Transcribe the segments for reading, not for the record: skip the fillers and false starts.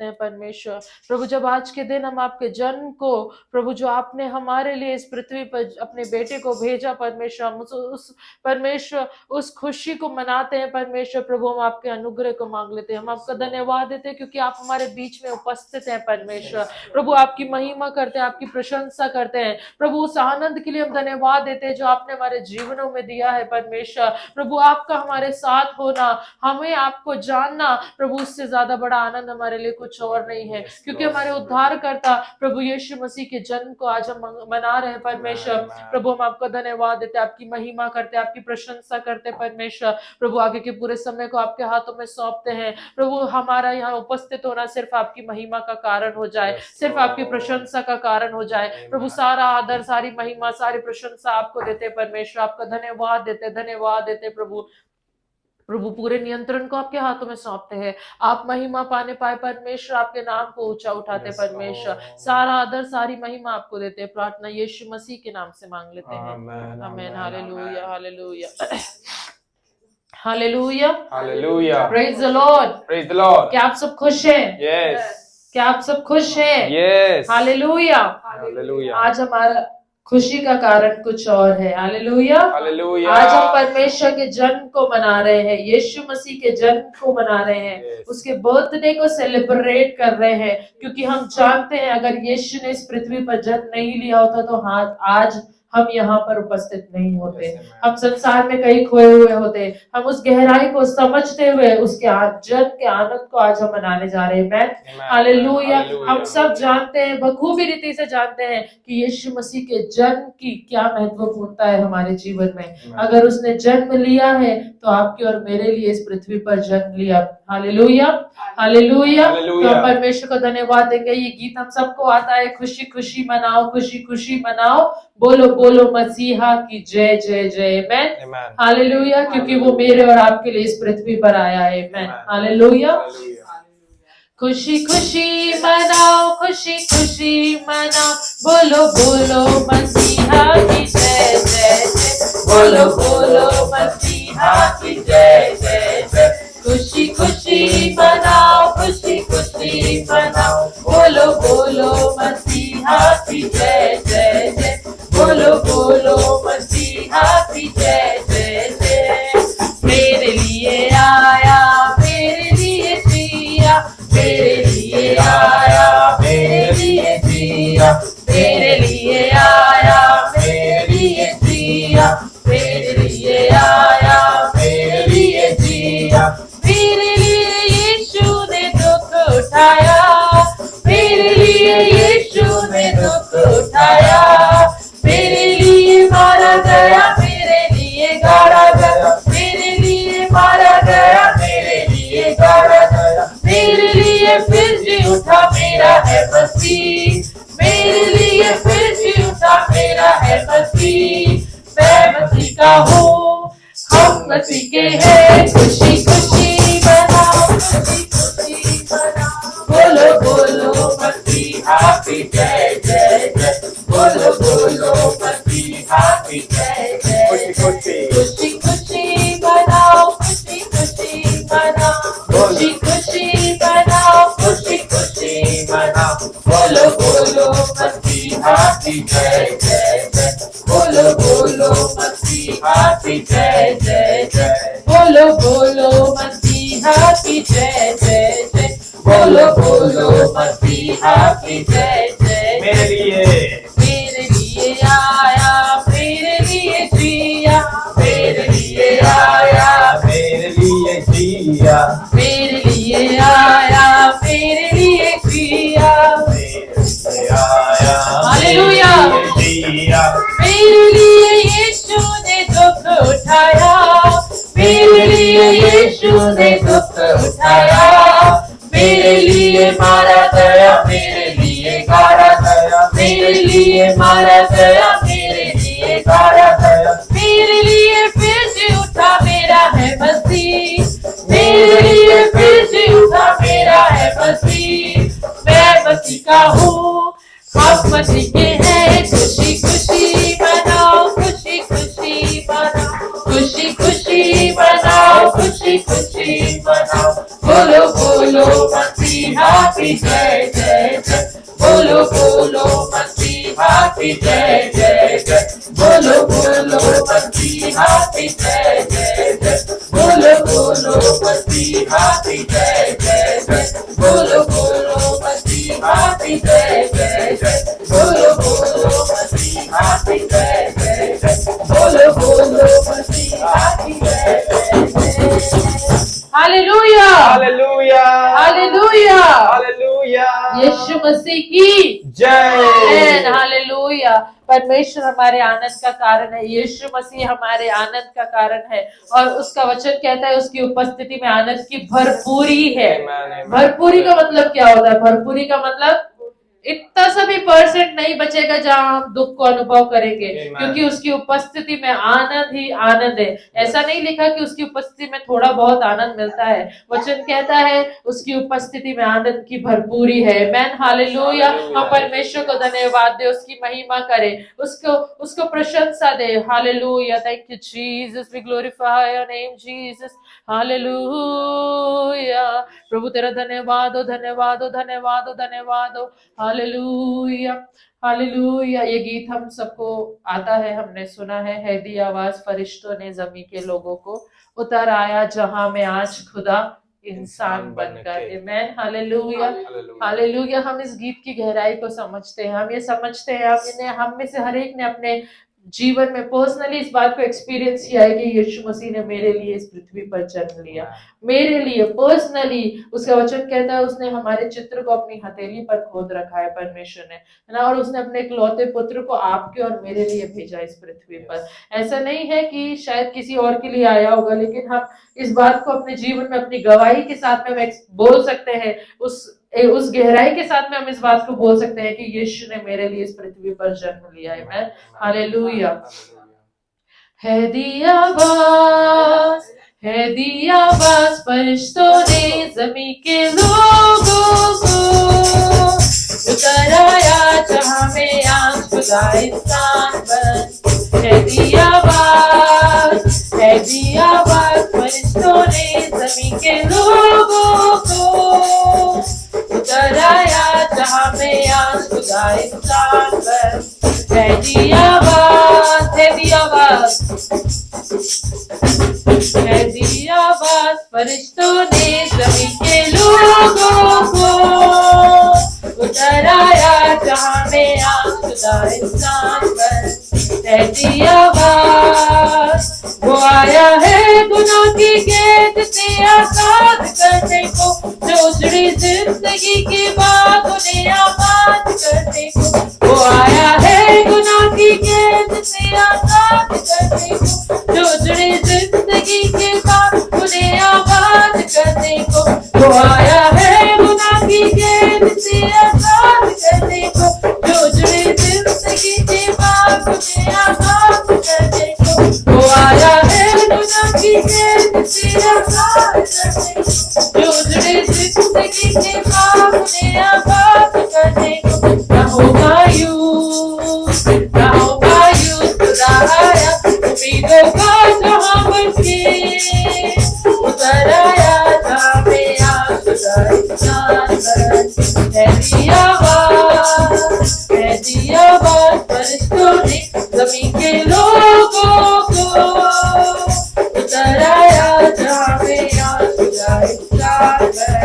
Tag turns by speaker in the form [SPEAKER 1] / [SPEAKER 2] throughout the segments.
[SPEAKER 1] हैं परमेश्वर। प्रभु जब आज के दिन हम आपके जन्म को, प्रभु जो आपने हमारे लिए इस पृथ्वी पर अपने बेटे को भेजा परमेश्वर, हम उस परमेश्वर उस खुशी को मनाते हैं परमेश्वर। प्रभु हम आपके अनुग्रह को मांग लेते हैं, हम आपका धन्यवाद देते हैं क्योंकि आप हमारे बीच में उपस्थित हैं परमेश्वर। प्रभु आपकी महिमा करते हैं, आपकी प्रशंसा करते हैं प्रभु। उस आनंद के लिए हम धन्यवाद देते हैं जो आपने हमारे जीवनों में दिया है परमेश्वर। प्रभु आपका हमारे साथ होना, हमें आपको जानना प्रभु, उससे ज्यादा बड़ा आनंद हमारे लिए कुछ और नहीं है, क्योंकि हमारे उद्धार करता प्रभु यीशु मसीह के जन्म को आज हम मना रहे हैं परमेश्वर। प्रभु हम आपका धन्यवाद देते हैं, आपकी महिमा करते हैं, आपकी प्रशंसा करते हैं परमेश्वर। प्रभु आगे के पूरे समय को आपके हाथों में सौंपते हैं प्रभु। हमारा यहाँ उपस्थित होना सिर्फ आपकी महिमा का कारण हो जाए, सिर्फ आपकी प्रशंसा का कारण हो जाए प्रभु। सारा आदर, सारी महिमा, सारी प्रशंसा आपको देते परमेश्वर, आपका धन्यवाद देते, धन्यवाद देते प्रभु। प्रभु पूरे नियंत्रण को आपके हाथों में सौंपते हैं, आप महिमा पाने पाए परमेश्वर, आपके नाम को ऊंचा उठाते परमेश्वर। सारा आदर, सारी महिमा आपको देते हैं। प्रार्थना यीशु मसीह के नाम से मांग लेते हैं, आमीन। Hallelujah, hallelujah, hallelujah, hallelujah. Praise the Lord, praise the Lord. क्या आप सब खुश हैं? यस। क्या आप सब खुश हैं? यस। Hallelujah, hallelujah. आज हमारा खुशी का कारण कुछ और है। Hallelujah, hallelujah. आज हम परमेश्वर के जन्म को मना रहे हैं, यीशु मसीह के जन्म को मना रहे हैं, उसके बर्थडे को सेलिब्रेट कर रहे हैं, क्योंकि हम जानते हैं अगर यीशु ने इस पृथ्वी पर जन्म नहीं लिया होता तो आज हम यहाँ पर उपस्थित नहीं होते, हम संसार में कहीं खोए हुए होते। हम उस गहराई को समझते हुए उसके जन्म के आनंद को आज हम मनाने जा रहे हैं। हालेलुया। हम सब जानते हैं, बखूबी रीति से जानते हैं कि यीशु मसीह के जन्म की क्या महत्वपूर्णता है हमारे जीवन में। अगर उसने जन्म लिया है तो आपके और मेरे लिए इस पृथ्वी पर जन्म लिया। Hallelujah, hallelujah. तो हम परमेश्वर को धन्यवाद देंगे। ये गीत हम सबको आता है, खुशी खुशी मनाओ, खुशी खुशी मनाओ, बोलो बोलो मसीहा की जय जय जय। आमीन, हालेलुया। क्योंकि वो मेरे और आपके लिए इस पृथ्वी पर आया है। आमीन, हालेलुया। खुशी खुशी मनाओ, खुशी खुशी मनाओ, बोलो बोलो मसीहा की जय जय जय, बोलो बोलो मसीहा की जय जय जय। खुशी खुशी मनाओ, खुशी खुशी मनाओ, बोलो बोलो मसीहा की जय जय जय, बोलो बोलो मसीहा की जय जय जय। मेरे लिए आया, मेरे लिए जिया, मेरे लिए आया, मेरे लिए जिया, मेरे लिए आया, मेरे लिए जिया, मेरे लिए आया, मेरे लिए जिया। मेरे लिए यीशु ने दुख उठाया, मेरे लिए यीशु ने दुख उठाया, मेरे लिए मारा गया, मेरे लिए गाड़ा गया, मेरे लिए मारा गया, मेरे लिए गाड़ा गया, मेरे लिए फिर जी उठा, मेरा है मसीह, मेरे लिए फिर जी उठा, मेरा है मसीह। मैं मसीह का हूँ, हम मसीह के हैं, खुशी खुशी मनाओ, खुशी खुशी मनाओ, बोलो बोलो मसीहा की जय जय जय, बोलो बोलो मसीहा की जय जय, खुशी खुशी मनाओ, खुशी खुशी मनाओ, खुशी खुशी मनाओ, खुशी खुशी मनाओ, बोलो बोलो मसीहा की जय जय जय, बोलो बोलो मसीहा की जय जय जय, बोलो बोलो मसीहा की जय जय जय, बोलो बोलो मसीहा की जय जय। मेरे लिए आया, मेरे लिए जिया, मेरे लिए आया, मेरे लिए जिया, मेरे लिए आया, मेरे लिए जिया, मेरे लिए आया, हालेलुया, मेरे लिए यीशु ने दुख उठाया, मेरे लिए यीशु ने दुख उठाया, मेरे लिए मारा गया, मेरे लिए गाड़ा गया, मेरे लिए मारा गया, मेरे लिए गाड़ा गया, मेरे लिए फिर से उठा, मेरा है मसीह, मेरे लिए फिर से उठा, मेरा है मसीह। मैं मसीह का हूँ, आप मसीह के हैं, खुशी खुशी मनाओ, खुशी खुशी मनाओ, खुशी खुशी मनाओ, खुशी खुशी मनाओ, बोलो बोलो मसीह मसीहा की जय जय जय, बोलो बोलो मसीहा की जय जय जय, बोलो बोलो मसीहा की जय जय जय, बोलो बोलो मसीहा की जय जय जय, बोलो बोलो मसीहा की जय जय जय, बोलो बोलो मसीहा की जय जय जय, बोलो बोलो मसीहा की जय जय जय। हालेलुया हालेलुया हालेलुया हालेलुया, यीशु मसीह की जय। हालेलुया। परमेश्वर हमारे आनंद का कारण है, यीशु मसीह हमारे आनंद का कारण है, और उसका वचन कहता है उसकी उपस्थिति में आनंद की भरपूरी है। भरपूरी का मतलब क्या होता है? भरपूरी का मतलब इतना सा भी परसेंट नहीं बचेगा जहां हम दुख को अनुभव करेंगे, क्योंकि उसकी उपस्थिति में आनंद ही आनंद है। ऐसा नहीं लिखा कि उसकी उपस्थिति में थोड़ा बहुत आनंद मिलता है, वचन कहता है उसकी उपस्थिति में आनंद की भरपूरी है। Man hallelujah. हम परमेश्वर को धन्यवाद दे, उसकी महिमा करें, उसको प्रशंसा दे। Hallelujah. Thank you Jesus, we glorify your name Jesus. Hallelujah. प्रभु तेरा धन्यवाद हो, धन्यवाद हो, धन्यवाद हो, धन्यवाद हो। Hallelujah hallelujah. ये गीत हम सबको आता है, हमने सुना है दी आवाज फरिश्तों ने जमी के लोगों को, उतर आया जहां में आज खुदा इंसान बनकर। Amen hallelujah hallelujah. हम इस गीत की गहराई को समझते हैं, हम ये समझते हैं, हम में से हर एक ने अपने जीवन में पर्सनली इस बात को एक्सपीरियंस किया है कि यीशु मसीह ने मेरे लिए इस पृथ्वी पर जन्म लिया, मेरे लिए पर्सनली। उसका वचन कहता है उसने हमारे चित्र को अपनी हथेली पर खोद रखा है परमेश्वर ने, है ना, और उसने अपने इकलौते पुत्र को आपके और मेरे लिए भेजा इस पृथ्वी पर। ऐसा नहीं है कि शायद किसी और के लिए आया होगा, लेकिन हम इस बात को अपने जीवन में अपनी गवाही के साथ में बोल सकते हैं, उस गहराई के साथ में हम इस बात को बोल सकते हैं कि यीशु ने मेरे लिए इस पृथ्वी पर जन्म लिया है। मैं हालेलुया। है दिया बास, है दिया बास फरिश्तों ने ज़मीं के लोगों को, उतर आया जहां में आज खुदा इंसान बन। है दिया बास, है दिया बास फरिश्तों ने ज़मीं के लोगों को, उतर आया जहां में आज खुदा इंसान बन। है दिया बास, है दिया बास, है दिया बास फरिश्तों ने ज़मीं के लोगों को, उतर आया जहां में आज खुदा इंसान बन। है दिया बास, वो आया है गुनाह की कैद से आजाद करने को, जो उजड़ी जिंदगी की बात उन्हें आबाद करने को। वो आया है गुनाह की कैद से आजाद करने को, जो उजड़ी जिंदगी की बात उन्हें आबाद करने को। वो आया है गुनाह की कैद से आजाद करने को, जो उजड़ी जिंदगी की बात उन्हें आबाद करने को। वो आया है गुनाह की कैद से आजाद करने को, जो उजड़ी जिंदगी की बात उन्हें आबाद करने को। ना होगा यूं, ना होगा यूं, खुदा आया उम्मीदों का जहां बनके, उतर आया जहां में आज खुदा इंसान बन। है दिया बास, है दिया बास फरिश्तों ने ज़मीं के लोगों को, उतर आया जहां में आज खुदा इंसान बन।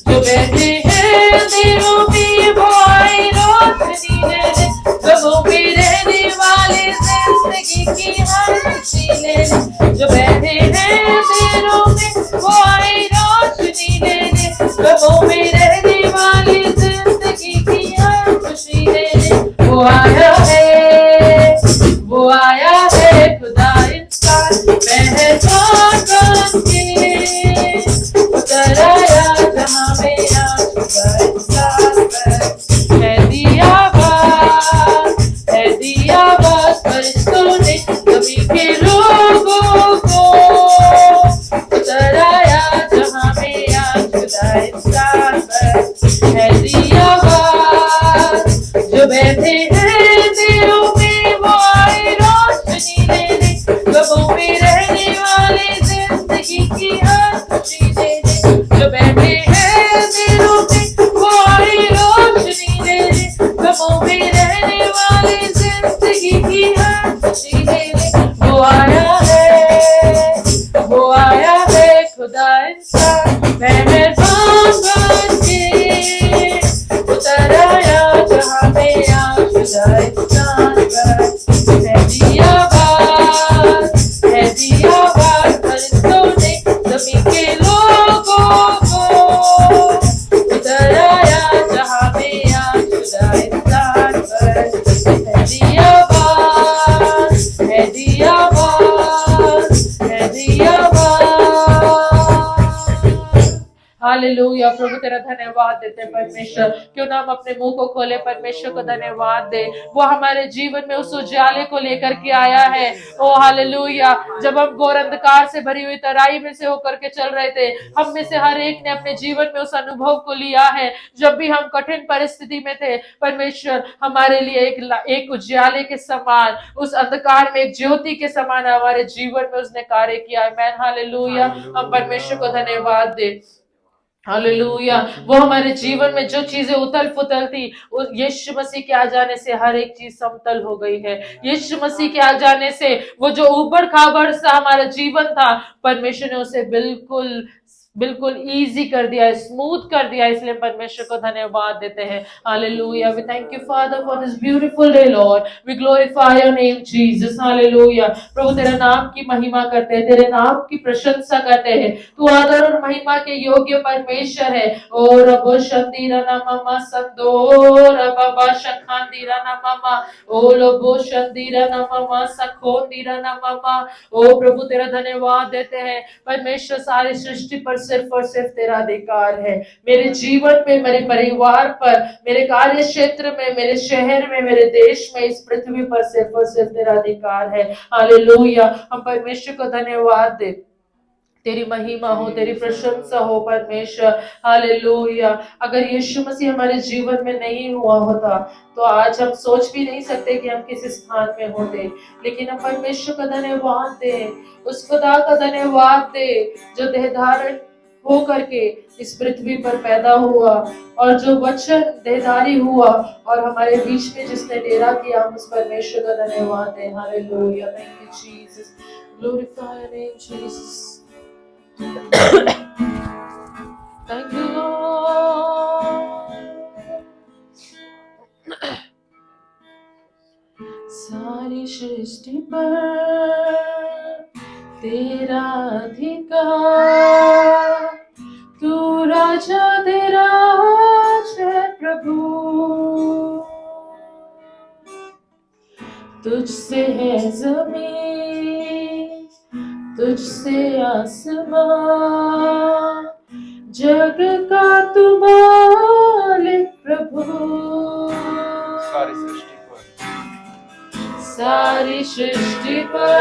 [SPEAKER 1] जो बैठे हैं अंधेरों में वो आए रोशनी लेने, गमों में रहने वाले जिंदगी की हर खुशी लेने। जो बैठे हैं अंधेरों में वो आए रोशनी लेने, गमों में रहने वाले जिंदगी की हर खुशी लेने। वो आया है, वो आया है खुदा इंसान पहचान बनके, उतर आया जहां में आज खुदा इंसान बन। है दिया बास, है दिया बास फरिश्तों ने ज़मीं के लोगों को, उतर आया जहां में आज खुदा इंसान बन। है दिया बास, जो बैठे हैं अंधेरों में वो आए रोशनी लेने, गमों में रहने वाले जिंदगी की हर खुशी लेने। मेहरबान बन के उतर आया जहाँ में आशुदाई स्थान पर। है दिया बात फरिश्तों ने ज़मीन के लोगों को, उतर आया जहाँ में आशुदाई स्थान पर। है दिया हालेलुया। प्रभु तेरा धन्यवाद देते हैं परमेश्वर। क्यों ना हम अपने मुंह को खोले, परमेश्वर को धन्यवाद दे। वो हमारे जीवन में उस उजाले को लेकर के आया है। ओ हालेलुया। जब हम घोर अंधकार से भरी हुई तराई में से होकर के चल रहे थे, हम में से हर एक ने अपने जीवन में उस अनुभव को लिया है। जब भी हम कठिन परिस्थिति में थे, परमेश्वर हमारे लिए एक उजाले के समान, उस अंधकार में एक ज्योति के समान हमारे जीवन में उसने कार्य किया है। Man hallelujah. हम परमेश्वर को धन्यवाद दे। हालेलुया। वो हमारे जीवन में जो चीजें उथल पुथल थी, यीशु मसीह के आ जाने से हर एक चीज समतल हो गई है। यीशु मसीह के आ जाने से वो जो ऊबड़ खाबड़ सा हमारा जीवन था, परमेश्वर ने उसे बिल्कुल इजी कर दिया, स्मूथ कर दिया। इसलिए परमेश्वर को धन्यवाद देते हैं। Hallelujah. We thank you Father for this beautiful day Lord. We glorify your name Jesus. Hallelujah. प्रभु तेरे नाम की महिमा करते हैं, तेरे नाम की प्रशंसा करते हैं। तू आदर और महिमा के योग्य परमेश्वर है। ओ रबो शंदीरा नममा संदोर बाबा शखांदीरा नममा, ओ लोबो शंदीरा नममा सखोंदीरा नममा। ओ प्रभु तेरा धन्यवाद देते हैं परमेश्वर। सारी सृष्टि पर सिर्फ और सिर्फ तेरा अधिकार है। मेरे जीवन में, मेरे परिवार पर, मेरे कार्य क्षेत्र में, मेरे शहर में, मेरे देश में, इस पृथ्वी पर सिर्फ और सिर्फ तेरा अधिकार है। हालेलुया। हम परमेश्वर को धन्यवाद दे। तेरी महिमा हो, तेरी प्रशंसा हो परमेश्वर। हालेलुया। अगर यीशु मसीह हमारे जीवन में नहीं हुआ होता तो आज हम सोच भी नहीं सकते कि हम किस स्थान में होते। लेकिन हम परमेश्वर का धन्यवाद दे, उस खुदा का धन्यवाद दे जो देह धारण हो करके इस पृथ्वी पर पैदा हुआ, और जो वचन देहधारी हुआ और हमारे बीच में जिसने डेरा किया, हम उस परमेश्वर का धन्यवाद दे। Hallelujah. Thank you Jesus. Glorify your name Jesus. Thank you Lord। सारी सृष्टि पर तेरा अधिकार, तू राजा तेरा है प्रभु। तुझसे है जमीन, तुझसे आसमां, जग का तू मालिक प्रभु। सारी सृष्टि पर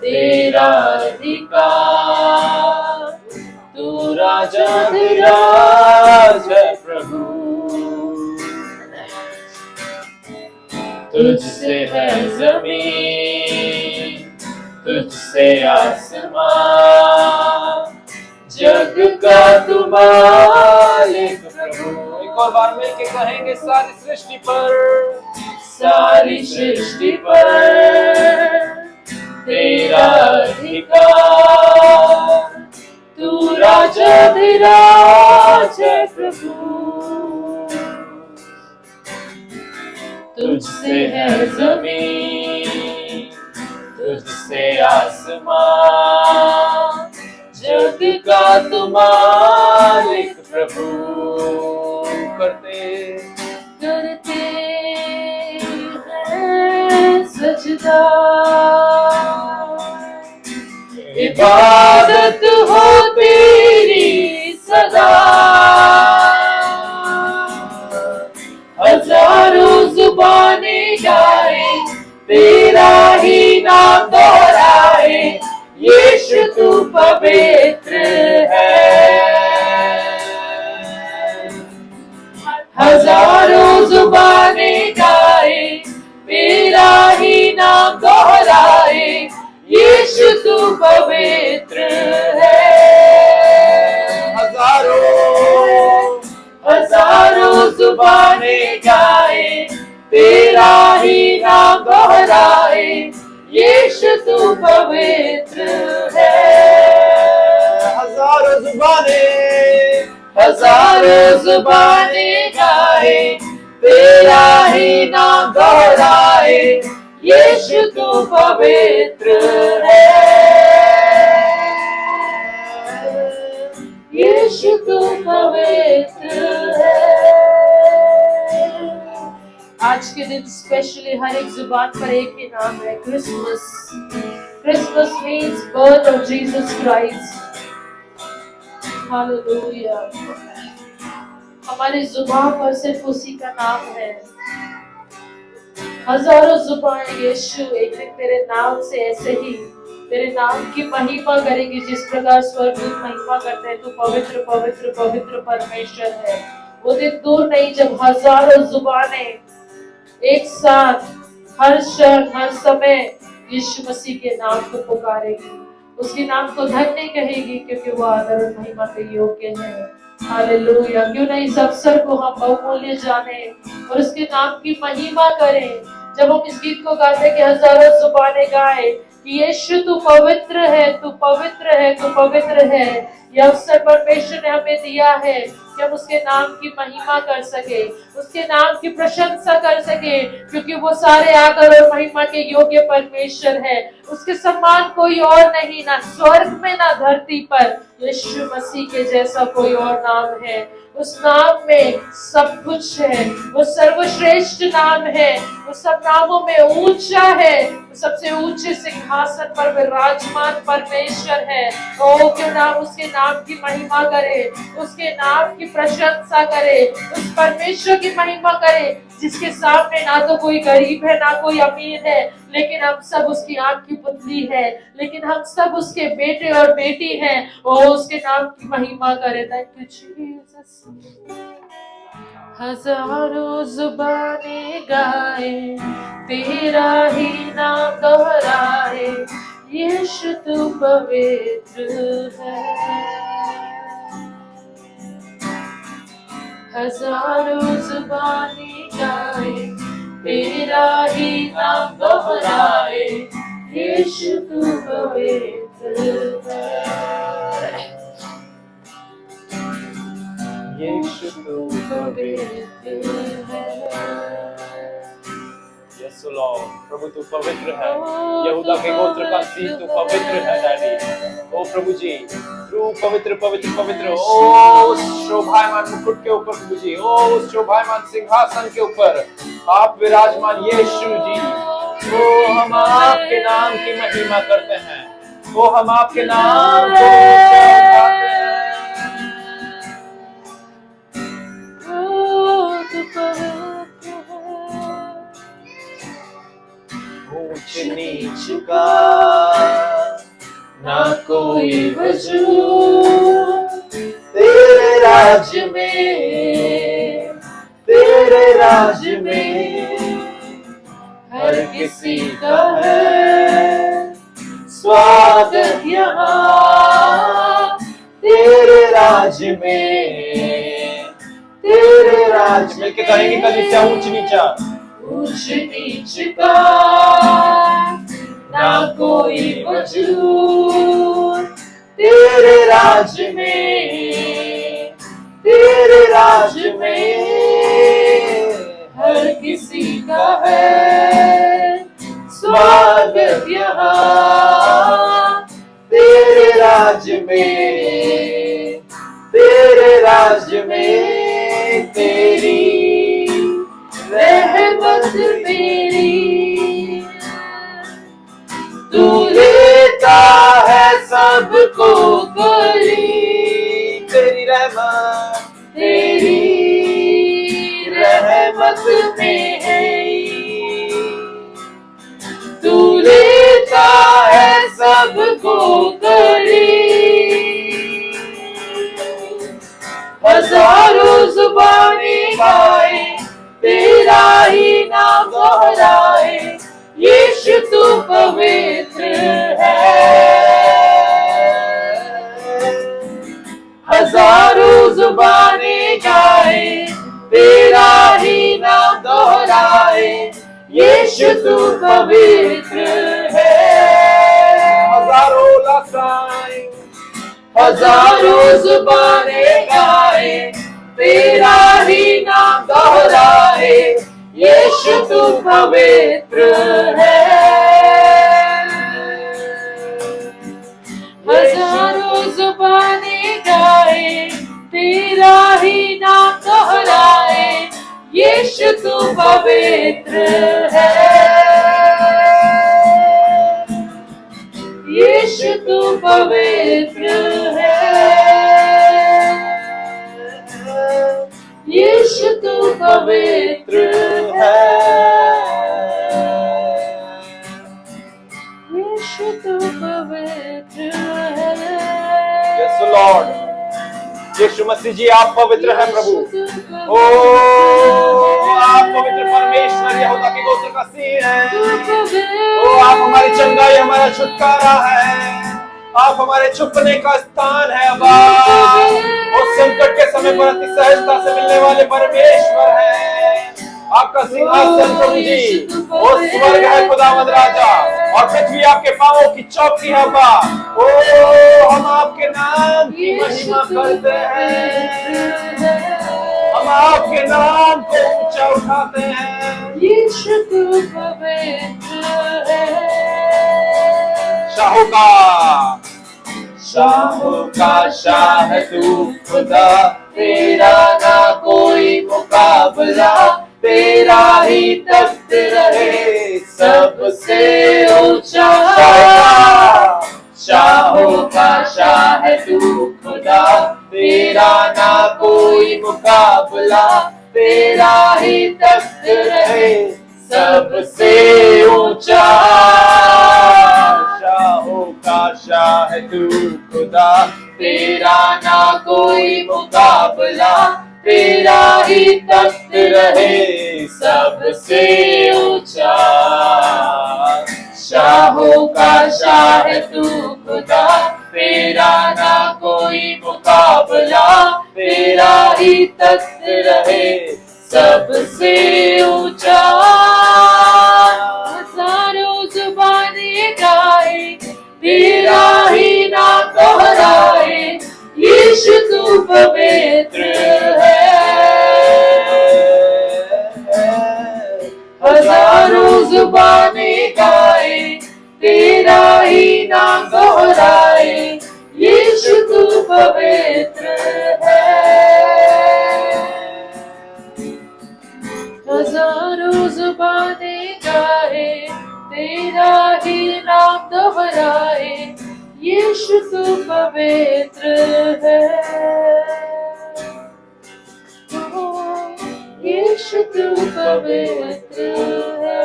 [SPEAKER 1] तेरा अधिकार, तू राजा धीराज है प्रभु। तुझसे है जमीन, तुझसे आसमां, जग का तू मालिक प्रभु। एक और बार मिलके कहेंगे, सारी सृष्टि पर, सारी सृष्टि पर तेरा अधिकार, तू राजा धीराज है प्रभु। तुझसे है जमीन, तुझसे आसमां, जग का तू मालिक प्रभु। करते हैं सजदा, इबादत हो तेरी सदा। हजारों जुबानें गाए, तेरा ही नाम दोहराए, यीशु तू पवित्र है। हजारों जुबानें गाए, तेरा ही नाम दोहराए, यीशु तू पवित्र है। हजारों जुबानें गाए, तेरा ही नाम दोहराए, यीशु तू पवित्र है।
[SPEAKER 2] जुबानें गाए, तेरा ही नाम दोहराए, यीशु तू पवित्र है, यीशु तू पवित्र है।
[SPEAKER 1] आज के दिन स्पेशली हर एक जुबान पर एक ही नाम है, Christmas. Christmas means birth of Jesus Christ. Hallelujah. हमारी जुबान पर सिर्फ उसी का नाम है। हजारों जुबान यीशु एक दिन तेरे नाम से ऐसे ही तेरे नाम की महिमा करेगी, जिस प्रकार स्वर्गदूत महिमा करते हैं। तू पवित्र पवित्र पवित्र परमेश्वर है। वो दिन दूर नहीं जब हजारों जुबानें एक साथ हर क्षण हर समय यीशु मसीह के नाम को पुकारेगी, उसके नाम को धन्य कहेगी, क्योंकि वो आदर और महिमा के योग्य है। हालेलुया। क्यों नहीं इस अवसर को हम बहुमूल्य जाने और उसके नाम की महिमा करें। जब हम इस गीत को गाते कि हजारों जुबानें गाए कि यीशु तू पवित्र है, तू पवित्र है, तू पवित्र है। यह अवसर परमेश्वर ने हमें दिया है कि हम उसके नाम की महिमा कर सके, उसके नाम की प्रशंसा कर सके, क्योंकि वो सारे आदर और महिमा के योग्य परमेश्वर है। उसके समान कोई और नहीं, ना स्वर्ग में ना धरती पर यीशु मसीह के जैसा कोई और नाम है। उस नाम में सब कुछ है, वो सर्वश्रेष्ठ नाम है, वो सब नामों में ऊंचा है, सबसे ऊंचे सिंहासन पर विराजमान परमेश्वर है। ओ क्यों ना उसके नाम की महिमा करे, उसके नाम की प्रशंसा करे, उस परमेश्वर की महिमा करे जिसके सामने ना तो कोई गरीब है ना कोई अमीर है, लेकिन हम सब उसकी आंख की पुतली है, लेकिन हम सब उसके बेटे और बेटी हैं। ओ उसके नाम की महिमा करे। Thank you Jesus. हजारों जुबानें गाए, तेरा ही नाम दोहराए, यीशु तू पवित्र है। हजारों जुबानें गाए, तेरा ही नाम दोहराए, यीशु तू पवित्र है,
[SPEAKER 2] यीशु तू
[SPEAKER 1] पवित्र है।
[SPEAKER 2] यस लॉर्ड, प्रभु तू पवित्र है। यहूदा के गोत्र का सिंह तू पवित्र है डैडी। ओ प्रभु जी तू पवित्र पवित्र पवित्र। ओ शोभायमान मुकुट के ऊपर प्रभु जी, ओ शोभायमान सिंहासन के ऊपर आप विराजमान यीशु जी। ओ हम आपके नाम की महिमा करते हैं, ओ हम आपके नाम को उठाते हैं। ऊंच नीच का ना कोई वजूद तेरे राज में, तेरे राज में हर किसी का है स्वागत यहाँ। तेरे राज में, तेरे राज में क्या कहेंगे कलीसिया? ऊंच नीचा, ऊंच नीच का ना कोई वजूद तेरे राज में, तेरे राज में हर किसी का है स्वागत यहाँ। तेरे राज में, तेरे राज में तेरी रहमत मेरी, तू लेता है सबको करीब। तेरी रहमत, तेरी रहमत में है, तू लेता है सबको करीब। हजारों जुबानें गाए, तेरा ही नाम दोहराए, यीशु तू पवित्र है। हजारों जुबानें गाए, तेरा ही नाम दोहराए, यीशु तू पवित्र है। हजारों लसाएं, हजारों जुबानें गाए, तेरा ही नाम दोहराए, यीशु तू पवित्र है।
[SPEAKER 1] हजारों जुबानें गाए, तेरा ही नाम दोहराए, यीशु तू पवित्र है। यीशु तू पवित्र है। यीशु तू पवित्र है। यीशु तू पवित्र है।
[SPEAKER 2] यस लॉर्ड, यीशु मसीह जी आप पवित्र हैं प्रभु। ओ आप पवित्र परमेश्वर यहोवा के गोत्र का सिंह हैं। ओ आप हमारी चंगाई, हमारा छुटकारा है, आप हमारे छुपने का स्थान है। अब्बा उस संकट के समय पर अति सहजता से मिलने वाले परमेश्वर हैं। आपका सिंहासन प्रभु जी वो स्वर्ग है खुदावंद राजा, और पृथ्वी आपके पांवों की चौकी है। अब्बा ओ हम आपके नाम की महिमा करते हैं, हम आपके नाम को ऊंचा उठाते हैं।
[SPEAKER 1] यीशु तू पवित्र है।
[SPEAKER 2] शाहों का शाह तू खुदा, तेरा ना कोई मुकाबला, तेरा ही तख्त रहे सबसे ऊंचा। शाहों का शाह तू खुदा, तेरा ना कोई मुकाबला, तेरा ही तख्त रहे सबसे ऊंचा। शाहों का शाह तू खुदा, तेरा ना कोई मुकाबला, तेरा ही तख्त रहे सबसे ऊंचा। शाहों का शाह तू खुदा, तेरा ना कोई मुकाबला, तेरा ही तख्त रहे सबसे ऊंचा। हजारों जुबानें गाए, तेरा ही नाम दोहराए, यीशु तू पवित्र है। हजारों जुबानें गाए, तेरा ही नाम दोहराए, यीशु तू पवित्र है। हजारों जुबानें गाए, तेरा ही नाम दोहराए, यीशु तू पवित्र है। यीशु तू पवित्र है।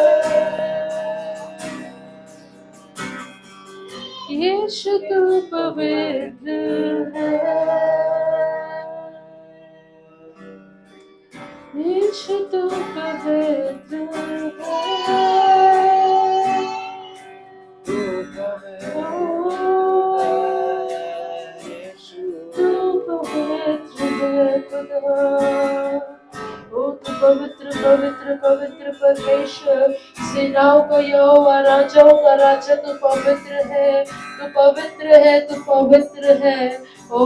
[SPEAKER 2] यीशु तू पवित्र है। यीशु तू पवित्र है। पवित्र पवित्र पवित्र परमेश्वर, सेनाओं का यहोवा, राजाओं का राजा, तू पवित्र है, तू पवित्र है, तू पवित्र है। ओ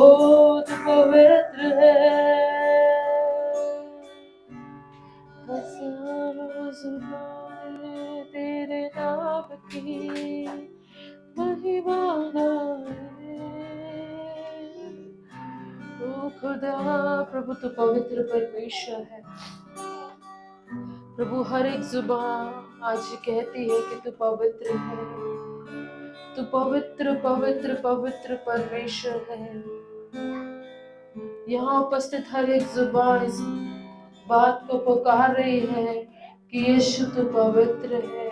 [SPEAKER 2] तू पवित्र है। हजारों जुबानें तेरे नाम की महिमा गाए। ओ खुदा प्रभु तू पवित्र परमेश्वर है। प्रभु हर एक जुबान आज कहती है कि तू पवित्र है, तू पवित्र पवित्र पवित्र परमेश्वर है। यहाँ उपस्थित हर एक जुबान इस बात को पुकार रही है कि यीशु तू पवित्र है,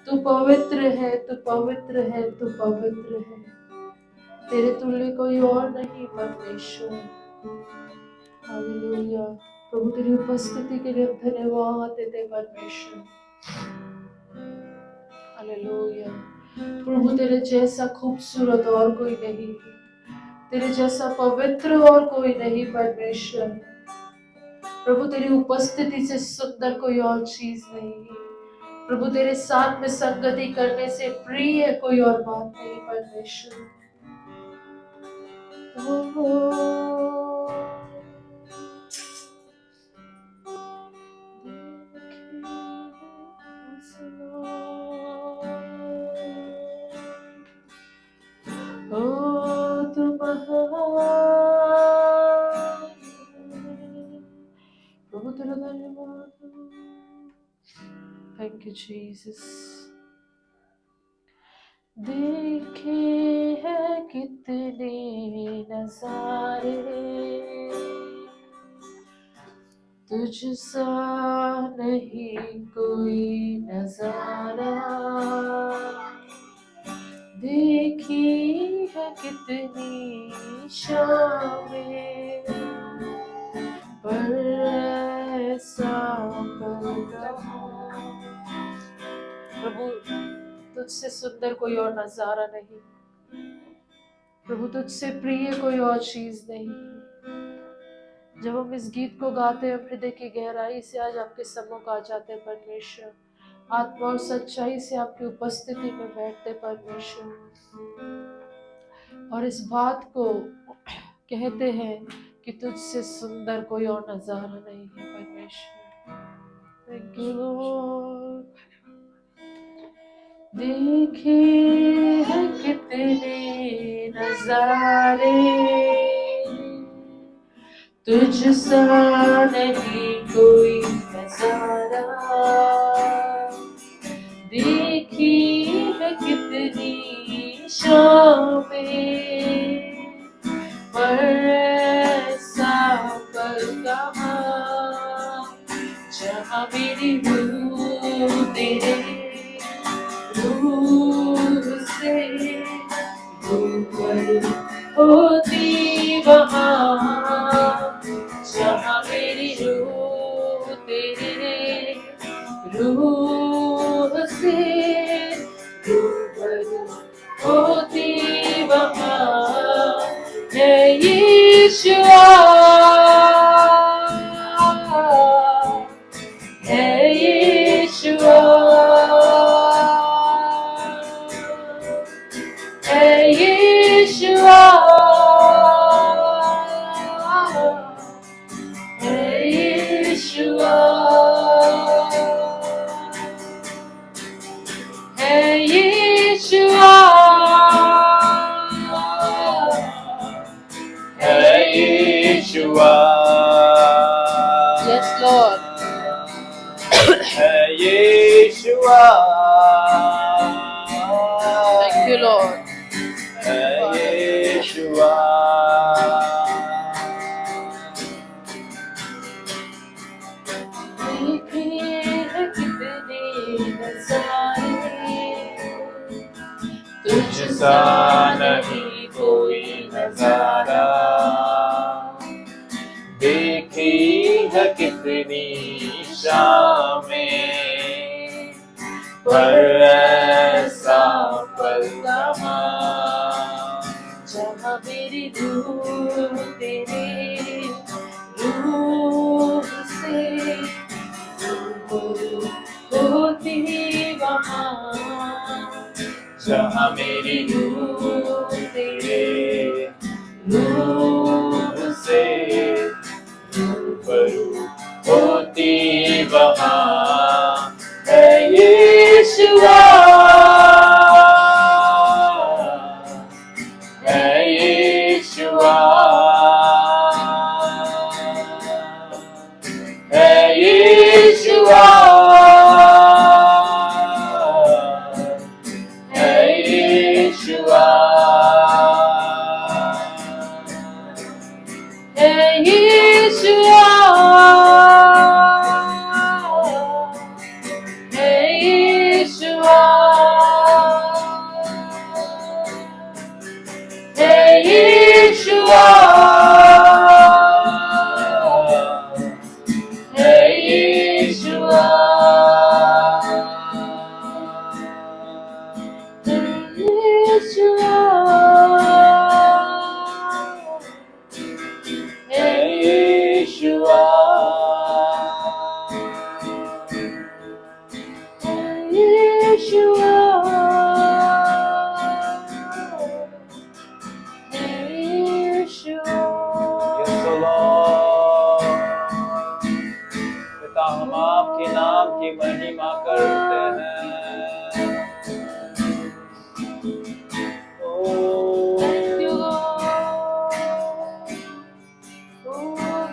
[SPEAKER 2] तू पवित्र है, तू पवित्र है, तू पवित्र है। तेरे तुल्य कोई और नहीं परमेश्वर। हालेलुया। प्रभु तेरी उपस्थिति के लिए धन्यवाद देते परमेश्वर। हालेलुया। प्रभु तेरे जैसा खूबसूरत और कोई नहीं, तेरे जैसा पवित्र और कोई नहीं परमेश्वर। प्रभु तेरी उपस्थिति से सुंदर कोई और चीज नहीं है। प्रभु तेरे साथ में संगति करने से प्रिय कोई और बात नहीं परमेश्वर।
[SPEAKER 1] तुम प्रभु तेरा धन्यवाद। Thank you Jesus. देखे हैं कितने नजारे, तुझ सा नहीं कोई नजारा। देखी है कितनी शामें, पर ऐसा प्रभु तुझसे सुंदर कोई और नजारा नहीं, प्रभु तुझसे प्रिय कोई और चीज नहीं। जब हम इस गीत को गाते हैं, हृदय की गहराई से आज आपके सम्मुख आ जाते हैं परमेश्वर, आत्मा और सच्चाई से आपकी उपस्थिति में बैठते परमेश्वर, और इस बात को कहते हैं कि तुझसे सुंदर कोई और नजारा नहीं है परमेश्वर। Thank you Lord. देखे हैं कितने नजारे, तुझ सा नहीं कोई नजारा। देखी है कितनी शामें, पर ऐसा पल कहाँ जहाँ मेरी रूह तेरे रूह से रूबरू होती, वहाँ जहाँ मेरी रूह तेरे रूह से रूबरू होती, वहाँ है यीशुआ, है यीशुआ, है यीशुआ, है यीशुआ, है यीशुआ, है यीशुआ। Yes, Lord. है यीशुआ। Thank you, Lord. है यीशुआ। देखे हैं कितने नजारे, तुझ सा नहीं कोई नजारा। देखी है कितनी शामें, पर ऐसा पल कहाँ जहाँ मेरी रूह तेरे रूह से रूबरू होती, वहाँ जहाँ मेरी रूह तेरे रूह से रूबरू होती, वहाँ है यीशुआ, है यीशुआ, है यीशुआ, है यीशुआ, है यीशुआ, है यीशुआ, है यीशुआ, है यीशुआ, है यीशुआ,
[SPEAKER 2] की महिमा करते हैं।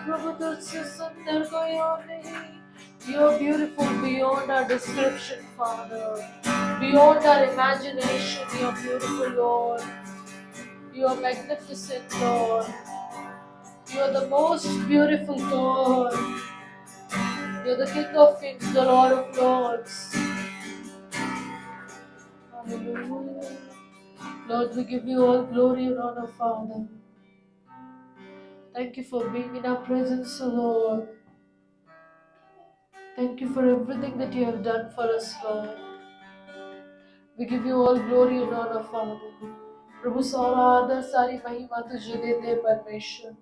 [SPEAKER 1] प्रभु तुझसे सुंदर कोई और नहीं। You're beautiful beyond our description, Father. Beyond our imagination, you're beautiful, Lord. You're magnificent, Lord. You're the most beautiful God. You're the King of Kings, the Lord of Lords. Hallelujah. Lord, we give you all glory and honor, Father. Thank you for being in our presence, Lord. Thank you for everything that you have done for us, Lord. We give you all glory and honor, Father. प्रभु सारा आदर सारी महिमा तुझे देते हैं परमेश्वर।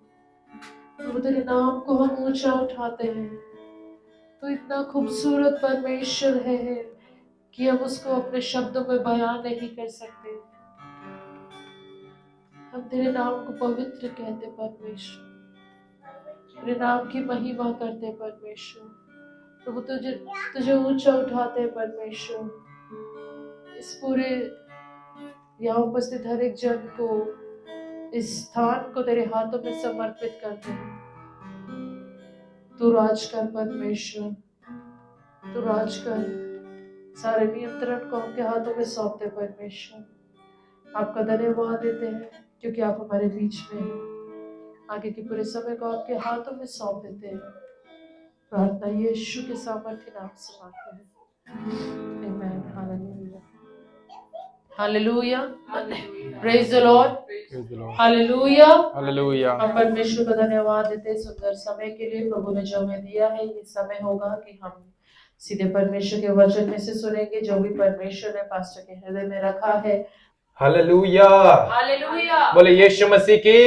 [SPEAKER 1] प्रभु तेरे नाम को हम ऊंचा उठाते हैं। तो इतना खूबसूरत परमेश्वर है कि हम उसको अपने शब्दों में बयान नहीं कर सकते। हम तेरे नाम को पवित्र कहते परमेश्वर, तेरे नाम की महिमा करते परमेश्वर। प्रभु तुझे ऊंचा उठाते परमेश्वर। इस पूरे यहाँ उपस्थित हर एक जन को, इस स्थान को तेरे हाथों में समर्पित करते हैं। तू राज कर परमेश्वर, तू राज कर। सारे नियंत्रण को आपके हाथों में सौंपते परमेश्वर। आपका धन्यवाद देते हैं क्योंकि आप हमारे बीच में हैं। आगे के पूरे समय को आपके हाथों में सौंप देते हैं। प्रार्थना यीशु के सामर्थ्य नाम से मांगते हैं, आमीन। Hallelujah, hallelujah, praise the Lord, hallelujah, hallelujah. हम परमेश्वर को धन्यवाद देते हैं सुंदर समय के लिए। प्रभु ने जो हमें दिया है, ये समय होगा कि हम सीधे परमेश्वर के वचन में से सुनेंगे जो भी परमेश्वर ने पास्टर के हृदय में रखा है।
[SPEAKER 2] हालेलुया,
[SPEAKER 1] हालेलुया,
[SPEAKER 2] बोले यीशु मसीह की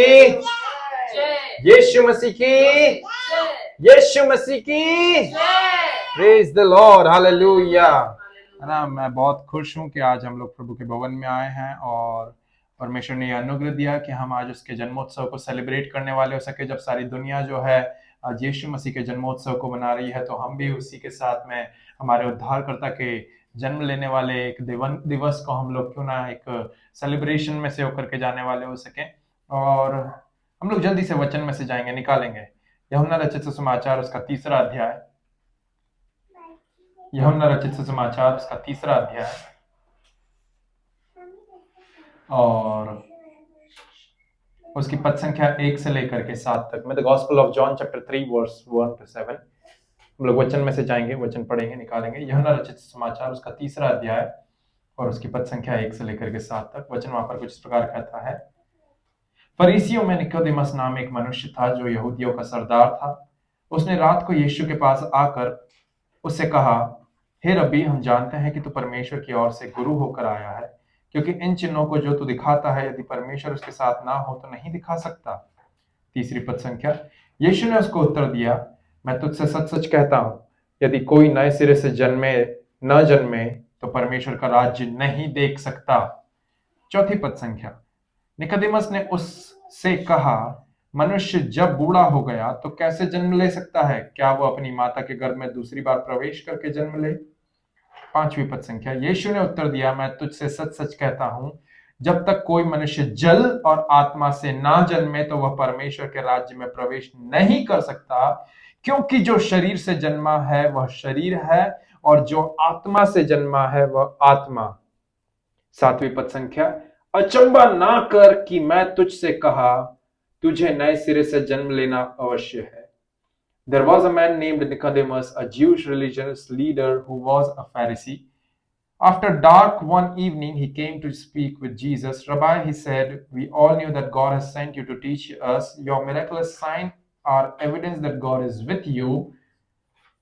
[SPEAKER 2] जय, यीशु मसीह की जय, यीशु मसीह की जय। Praise the Lord, hallelujah. है ना, मैं बहुत खुश हूं कि आज हम लोग प्रभु के भवन में आए हैं और परमेश्वर ने यह अनुग्रह दिया कि हम आज उसके जन्मोत्सव को सेलिब्रेट करने वाले हो सके। जब सारी दुनिया जो है आज यीशु मसीह के जन्मोत्सव को मना रही है, तो हम भी उसी के साथ में हमारे उद्धारकर्ता के जन्म लेने वाले एक दिवस को हम लोग क्यों ना एक सेलिब्रेशन में से होकर के जाने वाले हो सके। और हम लोग जल्दी से वचन में से जाएंगे, निकालेंगे यूहन्ना रचित सुसमाचार उसका 3रा अध्याय। यूहन्ना रचित सुसमाचार उसका 3रा अध्याय और उसकी पद संख्या 1 से लेकर के 7 तक में। The gospel of John chapter 3 verse 1 to 7। हम लोग वचन में से जाएंगे, वचन पढ़ेंगे, निकालेंगे। यूहन्ना रचित सुसमाचार उसका 3रा अध्याय और उसकी पद संख्या 1 से लेकर के 7 तक। वचन वहां पर कुछ इस प्रकार कहता है। फरीसियों में निकोदेमस नाम एक मनुष्य था जो यहूदियों का सरदार था। उसने रात को यीशु के पास आकर उससे कहा, हे रब्बी, हम जानते हैं कि तू परमेश्वर की ओर से गुरु होकर आया है, क्योंकि इन चिन्हों को जो तू दिखाता है, यदि परमेश्वर उसके साथ ना हो तो नहीं दिखा सकता। 3री पद संख्या। यीशु ने उसको उत्तर दिया, मैं तुझसे सच सच कहता हूं, यदि कोई नए सिरे से न जन्मे तो परमेश्वर का राज्य नहीं देख सकता। 4ठी पद संख्या। निकोदेमस ने उससे कहा, मनुष्य जब बूढ़ा हो गया तो कैसे जन्म ले सकता है? क्या वो अपनी माता के गर्भ में दूसरी बार प्रवेश करके जन्म ले? 5वीं पद संख्या। यीशु ने उत्तर दिया, मैं तुझसे सच सच कहता हूं, जब तक कोई मनुष्य जल और आत्मा से ना जन्मे तो वह परमेश्वर के राज्य में प्रवेश नहीं कर सकता। क्योंकि जो शरीर से जन्मा है वह शरीर है और जो आत्मा से जन्मा है वह आत्मा। 7वीं पद संख्या। अचंबा ना कर कि मैं तुझसे कहा, तुझे नए सिरे से जन्म लेना अवश्य है। There was a man named Nicodemus, a Jewish religious leader who was a Pharisee. After dark one evening, he came to speak with Jesus. Rabbi, he said, we all knew that God has sent you to teach us. Your miraculous signs are evidence that God is with you.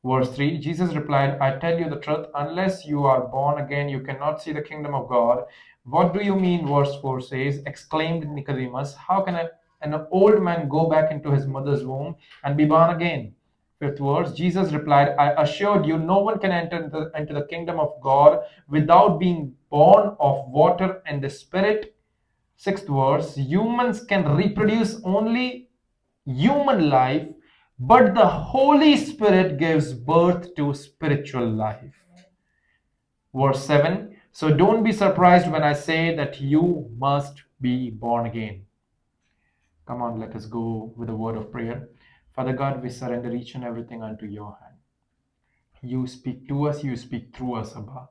[SPEAKER 2] Verse 3, Jesus replied, I tell you the truth, unless you are born again, you cannot see the kingdom of God. What do you mean? Verse 4 says, exclaimed Nicodemus, how can an old man go back into his mother's womb and be born again? 5th verse, Jesus replied, I assured you, no one can enter into the kingdom of God without being born of water and the Spirit. 6th verse, humans can reproduce only human life, but the Holy Spirit gives birth to spiritual life. Verse 7, so don't be surprised when I say that you must be born again. Come on, let us go with a word of prayer. Father God, we surrender each and everything unto your hand. You speak to us, you speak through us, Abba.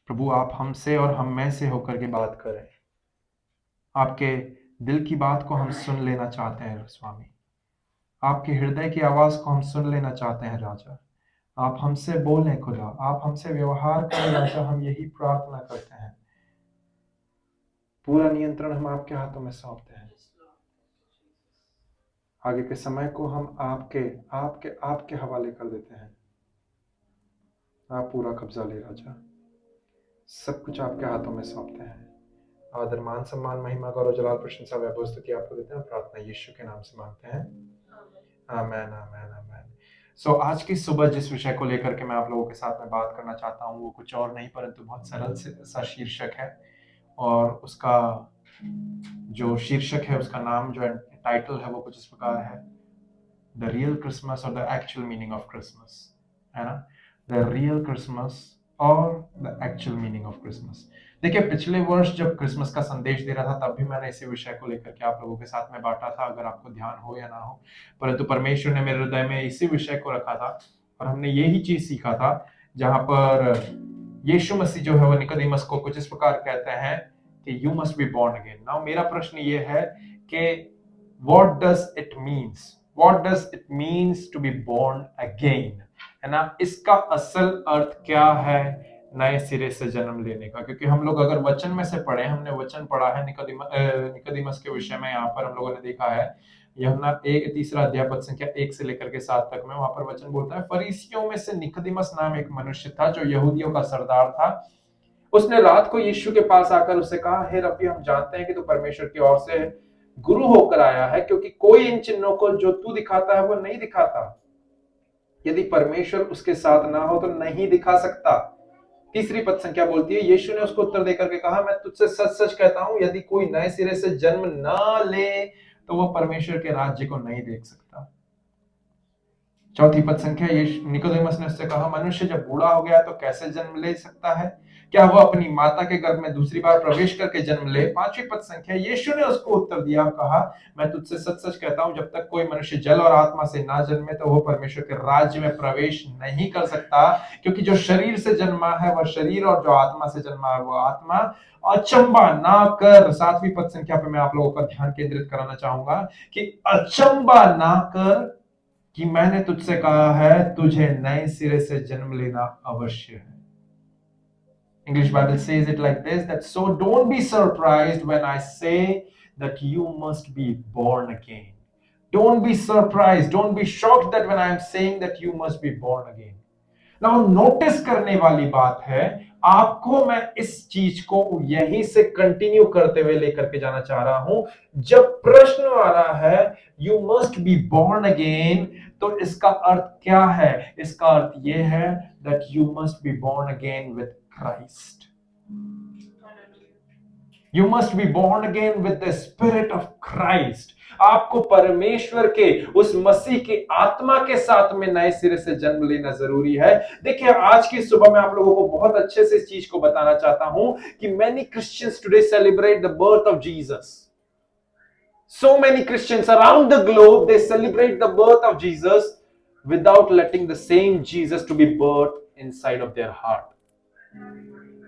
[SPEAKER 2] प्रभु आप हमसे और हम में से होकर के बात करें। आपके दिल की बात को हम सुन लेना चाहते हैं स्वामी। आपके हृदय की आवाज को हम सुन लेना चाहते हैं राजा। आप हमसे बोलें खुदा, आप हमसे व्यवहार करें राजा, हम यही प्रार्थना करते हैं। पूरा नियंत्रण हम आपके हाथों में सौंपते हैं। आगे के समय को हम आपके हवाले कर देते हैं। आप पूरा कब्जा ले राजा, सब कुछ आपके हाथों में सौंपते हैं। आदर, मान, सम्मान, महिमा, गौरव, जलाल, प्रशंसा, वैभव, स्तुति आपको देते हैं। प्रार्थना यीशु के नाम से मांगते हैं, आमेन, आमेन, आमेन। सो आज की सुबह जिस विषय को लेकर के मैं आप लोगों के साथ में बात करना चाहता हूँ वो कुछ और नहीं परंतु बहुत सरल सा शीर्षक है, और उसका जो शीर्षक है, उसका नाम जो टाइटल है वो कुछ इस प्रकार है, द रियल क्रिसमस और the actual meaning of Christmas, है ना। द रियल क्रिसमस और the actual meaning of Christmas. देखिए, पिछले वर्ष जब क्रिसमस का संदेश दे रहा था तब भी मैंने इसी विषय को लेकर के आप लोगों के साथ में बांटा था, अगर आपको ध्यान हो या ना हो, परंतु परमेश्वर ने मेरे हृदय में इसी विषय को रखा था और हमने यही चीज सीखा था, जहां पर यीशु मसीह जो है वो निकोदेमस को कुछ इस प्रकार कहते हैं कि you must be born again. Now मेरा प्रश्न ये है कि what does it means to be born again, है ना। इसका असल अर्थ क्या है नए सिरे से जन्म लेने का? क्योंकि हम लोग अगर वचन में से पढ़े, हमने वचन पढ़ा है निकोदेमस के विषय में, यहाँ पर हम लोगों ने देखा है यूहन्ना 3 अध्याय पद संख्या 1 से लेकर के 7 तक में, वहां पर वचन बोलता है, फरीसियों में से निकोदेमस नाम एक मनुष्य था जो यहूदियों का सरदार था। उसने रात को यीशु के पास आकर उससे कहा, हे रब्बी, हम जानते हैं कि तू परमेश्वर की ओर से गुरु होकर आया है, क्योंकि कोई इन चिन्हों को जो तू दिखाता है वो नहीं दिखाता। यदि परमेश्वर उसके साथ ना हो तो नहीं दिखा सकता। 3 पद संख्या बोलती है, यीशु ने उसको उत्तर देकर के कहा, मैं तुझसे सच सच कहता हूं, यदि कोई नए सिरे से जन्म ना ले तो वह परमेश्वर के राज्य को नहीं देख सकता। 4 पद संख्या, निकोदेमस ने उससे कहा, मनुष्य जब बूढ़ा हो गया तो कैसे जन्म ले सकता है? क्या वह अपनी माता के गर्भ में दूसरी बार प्रवेश करके जन्म ले? 5 पद संख्या, यीशु ने उसको उत्तर दिया, कहा, मैं तुझसे सच सच कहता हूं, जब तक कोई मनुष्य जल और आत्मा से ना जन्मे तो वह परमेश्वर के राज्य में प्रवेश नहीं कर सकता। क्योंकि जो शरीर से जन्मा है वह शरीर, और जो आत्मा से जन्मा है वह आत्मा। अचंबा ना कर, 7 पद संख्या पे मैं आप लोगों का ध्यान केंद्रित कराना चाहूंगा कि अचंबा ना कर कि मैंने तुझसे कहा है तुझे नए सिरे से जन्म लेना अवश्य है। English Bible says it like this, that so don't be surprised when I say that you must be born again. Don't be surprised, don't be shocked that when I am saying that you must be born again. Now notice करने वाली बात है, आपको मैं इस चीज को यहीं से कंटिन्यू करते हुए लेकर के जाना चाह रहा हूं। जब प्रश्न आ रहा है you must be born again, तो इसका अर्थ क्या है? इसका अर्थ यह है that you must be born again with Christ. You must be born again with the Spirit of Christ. आपको परमेश्वर के उस मसीह की आत्मा के साथ में नए सिरे से जन्म लेना जरूरी है। देखिए, आज की सुबह मैं आप लोगों को बहुत अच्छे से इस चीज को बताना चाहता हूं कि many Christians today celebrate the birth of Jesus. So many Christians around the globe, they celebrate the birth of Jesus without letting the same Jesus to be birthed inside of their heart.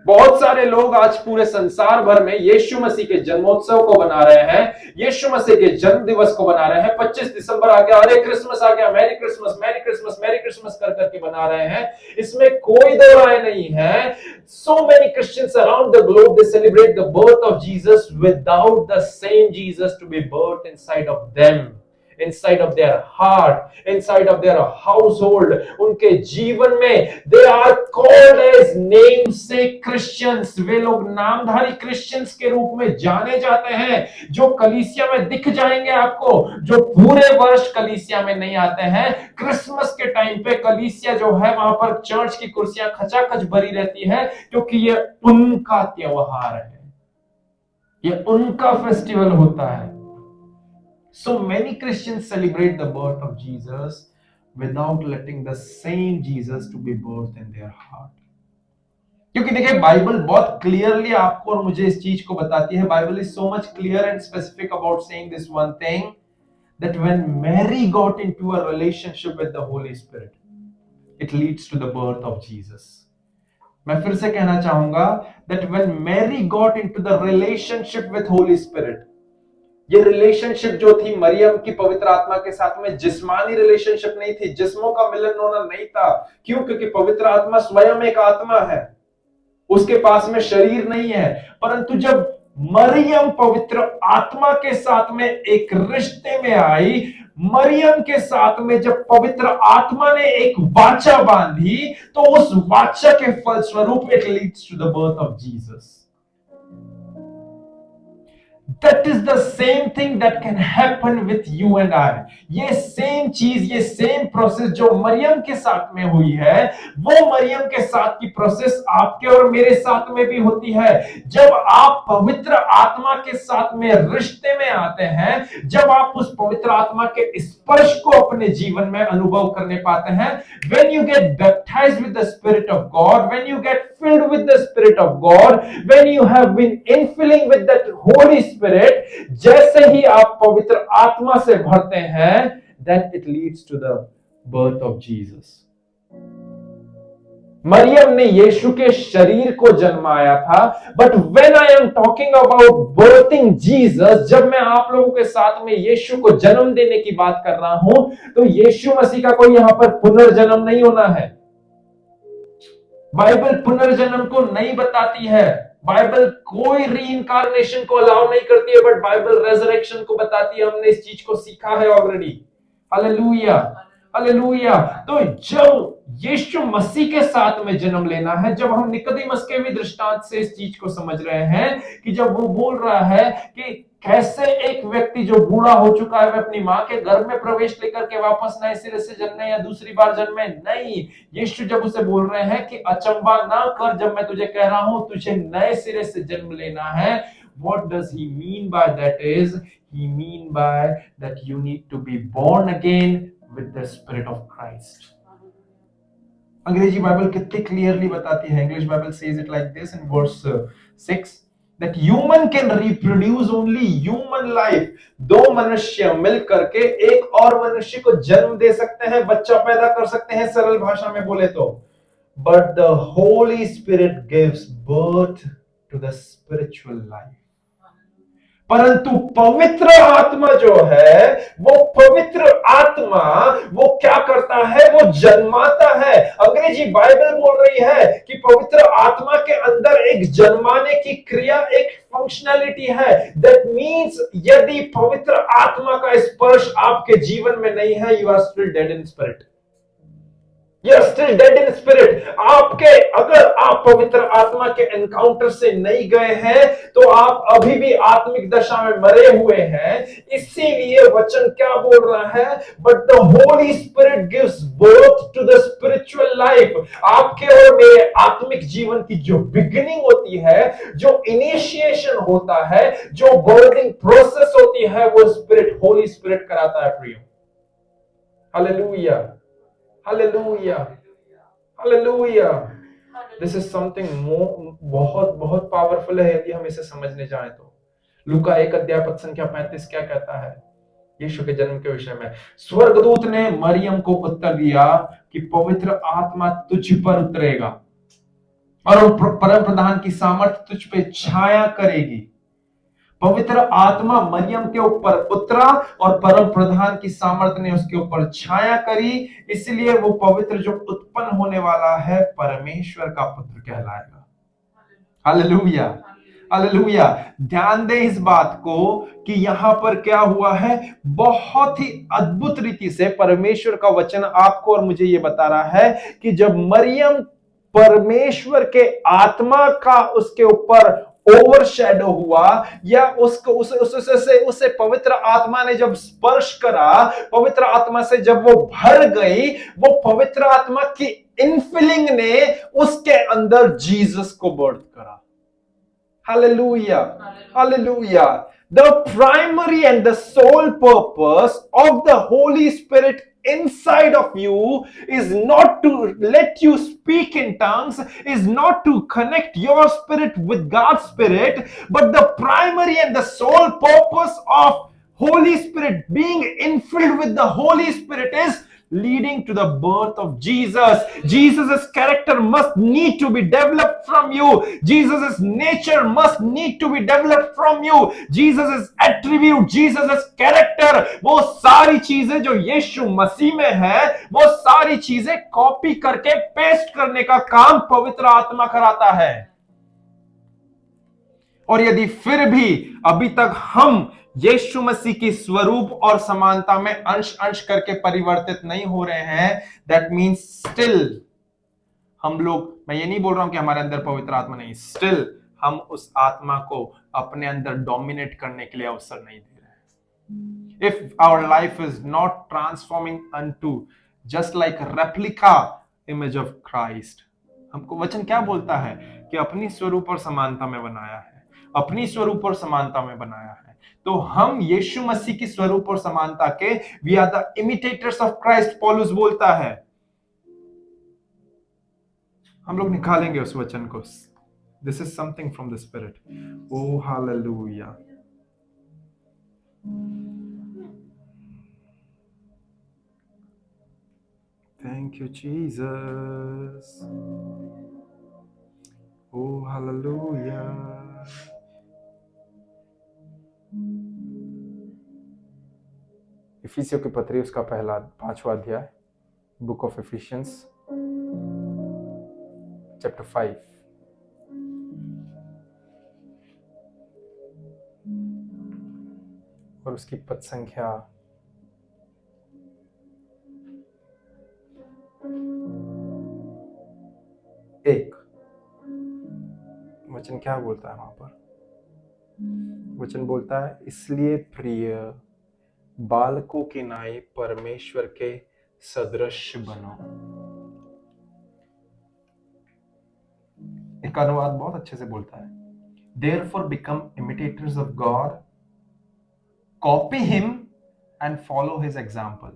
[SPEAKER 2] बहुत सारे लोग आज पूरे संसार भर में यीशु मसीह के जन्मोत्सव को बना रहे हैं, यीशु मसीह के जन्म दिवस को बना रहे हैं। 25 दिसंबर आ गया, अरे क्रिसमस आ गया, merry Christmas, merry Christmas, merry Christmas कर करके बना रहे हैं। इसमें कोई दो राय नहीं है। So many Christians around the globe, they celebrate the birth of Jesus without the same Jesus to be birthed inside of them, inside of their heart, inside of their household, उनके जीवन में। They are called as namesake Christians. वे लोग नामधारी Christians के रूप में जाने जाते हैं, जो कलीसिया में दिख जाएंगे आपको, जो पूरे वर्ष कलीसिया में नहीं आते हैं। क्रिसमस के टाइम पे कलीसिया जो है वहां पर चर्च की कुर्सियां खचाखच भरी रहती है, क्योंकि ये उनका त्योहार है, ये उनका फेस्टिवल होता है। So many Christians celebrate the birth of Jesus without letting the same Jesus to be birthed in their heart. क्योंकि देखिए बाइबल बहुत क्लियरली आपको और मुझे इस चीज को बताती है. Bible is so much clear and specific about saying this one thing, that when Mary got into a relationship with the Holy Spirit, it leads to the birth of Jesus. मैं फिर से कहना चाहूंगा that when Mary got into the relationship with Holy Spirit, ये relationship जो थी मरियम की पवित्र आत्मा के साथ में जिस्मानी रिलेशनशिप नहीं थी, जिस्मों का मिलन होना नहीं था. क्यों? क्योंकि पवित्र आत्मा स्वयं एक आत्मा है, उसके पास में शरीर नहीं है. परंतु जब मरियम पवित्र आत्मा के साथ में एक रिश्ते में आई, मरियम के साथ में जब पवित्र आत्मा ने एक वाचा बांधी, तो उस वाचा के फलस्वरूप it leads to the birth of Jesus. That is the same thing that can happen with you and I. ये सेम चीज, ये सेम प्रोसेस जो मरियम के साथ में हुई है, वो मरियम के साथ की प्रोसेस आपके और मेरे साथ में भी होती है. जब आप पवित्र आत्मा के साथ में रिश्ते में आते हैं, जब आप उस पवित्र आत्मा के स्पर्श को अपने जीवन में अनुभव करने पाते हैं, when you get baptized with the Spirit of God, when you get filled with the Spirit of God, when you have been infilling with that Holy Spirit, जैसे ही आप पवित्र आत्मा से भरते हैं, that it leads to the birth of Jesus. Maryam ने यीशु के शरीर को जन्माया था, but when I am talking about berthing Jesus, जब मैं आप लोगों के साथ में यीशु को जन्म देने की बात कर रहा हूं, तो यीशु मसीह का कोई यहां पर पुनर्जन्म नहीं होना है. बाइबल पुनर्जन्म को नहीं बताती है, बाइबल कोई रीइंकार्नेशन को अलाउ नहीं करती है, बट बाइबल रेजरेक्शन को बताती है. हमने इस चीज को सीखा है ऑलरेडी. Hallelujah, hallelujah. तो जब यीशु मसीह के साथ में जन्म लेना है, जब हम निकोदेमस के भी दृष्टांत से इस चीज को समझ रहे हैं कि जब वो बोल रहा है कि कैसे एक व्यक्ति जो बूढ़ा हो चुका है, वह अपनी मां के घर में प्रवेश लेकर के वापस नए सिरे से जन्मे या दूसरी बार जन्मे, नहीं. यीशु जब उसे बोल रहे हैं कि अचंबा ना कर जब मैं तुझे कह रहा हूं तुझे नए सिरे से जन्म लेना है, what does he mean by that is, he mean by that you need to be born again with the Spirit of Christ. अंग्रेजी बाइबल कितनी क्लियरली बताती है. English Bible says it like this in verse 6 that human can reproduce only human life. दो मनुष्य मिल करके एक और मनुष्य को जन्म दे सकते हैं, बच्चा पैदा कर सकते हैं, सरल भाषा में बोले तो. But the Holy Spirit gives birth to the spiritual life. परंतु पवित्र आत्मा जो है, वो पवित्र आत्मा वो क्या करता है? वो जन्माता है. अंग्रेजी बाइबल बोल रही है कि पवित्र आत्मा के अंदर एक जन्माने की क्रिया, एक फंक्शनैलिटी है. दैट मीन्स यदि पवित्र आत्मा का स्पर्श आपके जीवन में नहीं है, you are still dead in spirit. You are still dead in spirit. अगर आप पवित्र आत्मा के एनकाउंटर से नहीं गए हैं, तो आप अभी भी आत्मिक दशा में मरे हुए हैं. इसीलिए वचन क्या बोल रहा है? But the Holy Spirit gives birth to the spiritual life. आपके और मेरे आत्मिक जीवन की जो बिगिनिंग होती है, जो इनिशिएशन होता है, जो बर्थिंग प्रोसेस होती है, वो स्पिरिट, होली स्पिरिट कराता है प्रियो. Hallelujah, Hallelujah, Hallelujah. This is something बहुत बहुत पावरफुल है यदि हम इसे समझने जाएं तो. लूका 1 अध्याय पद संख्या 35 क्या कहता है यीशु के जन्म के विषय में? स्वर्गदूत ने मरियम को उत्तर दिया कि पवित्र आत्मा तुझ पर उतरेगा और परम प्रधान की सामर्थ्य तुझ पे छाया करेगी. पवित्र आत्मा मरियम के ऊपर उतरा और परम प्रधान की सामर्थ्य ने उसके ऊपर छाया करी. इसलिए वो पवित्र जो उत्पन्न होने वाला है परमेश्वर का पुत्र कहलाएगा. Hallelujah, hallelujah. ध्यान दें इस बात को कि यहां पर क्या हुआ है. बहुत ही अद्भुत रीति से परमेश्वर का वचन आपको और मुझे ये बता रहा है कि जब मरियम परमेश्वर के आत्मा का उसके ऊपर ओवरशैडो हुआ, या उसको उसे पवित्र आत्मा ने जब स्पर्श करा, पवित्र आत्मा से जब वो भर गई, वो पवित्र आत्मा की इनफिलिंग ने उसके अंदर जीसस को बर्थ करा. Hallelujah, hallelujah.
[SPEAKER 3] The primary and the sole purpose of the Holy Spirit inside of you is not to let you speak in tongues, is not to connect your spirit with God's spirit, but the primary and the sole purpose of Holy Spirit being infilled with the Holy Spirit is leading to the birth of Jesus. Jesus's character must need to be developed from you. Jesus's nature must need to be developed from you. Jesus's attribute, Jesus's character, वो सारी चीजें जो यीशु मसीह में है, वो सारी चीजें copy करके पेस्ट करने का काम पवित्र आत्मा कराता है। और यदि फिर भी अभी तक हम यीशु मसीह की स्वरूप और समानता में अंश अंश करके परिवर्तित नहीं हो रहे हैं, दैट मीन्स स्टिल हम लोग, मैं ये नहीं बोल रहा हूं कि हमारे अंदर पवित्र आत्मा नहीं, स्टिल हम उस आत्मा को अपने अंदर डोमिनेट करने के लिए अवसर नहीं दे रहे हैं। If our life is not transforming unto just like replica image of Christ, हमको वचन क्या बोलता है कि अपनी स्वरूप और समानता में बनाया है, अपनी स्वरूप और समानता में बनाया है। तो हम यीशु मसीह की स्वरूप और समानता के we are the imitators of Christ, पौलुस बोलता है। हम लोग निकालेंगे उस वचन को। This is something from the spirit. Oh hallelujah. Thank you Jesus. Oh hallelujah. इफिसियों की पत्री उसका 5वां अध्याय, बुक ऑफ इफिशियंस चैप्टर 5 और उसकी पद संख्या 1। वचन क्या बोलता है वहां पर? वचन बोलता है, इसलिए प्रिय बालकों के नाई परमेश्वर के सदृश बनो। एक अनुवाद बहुत अच्छे से बोलता है, therefore become imitators of God, copy him and follow his example.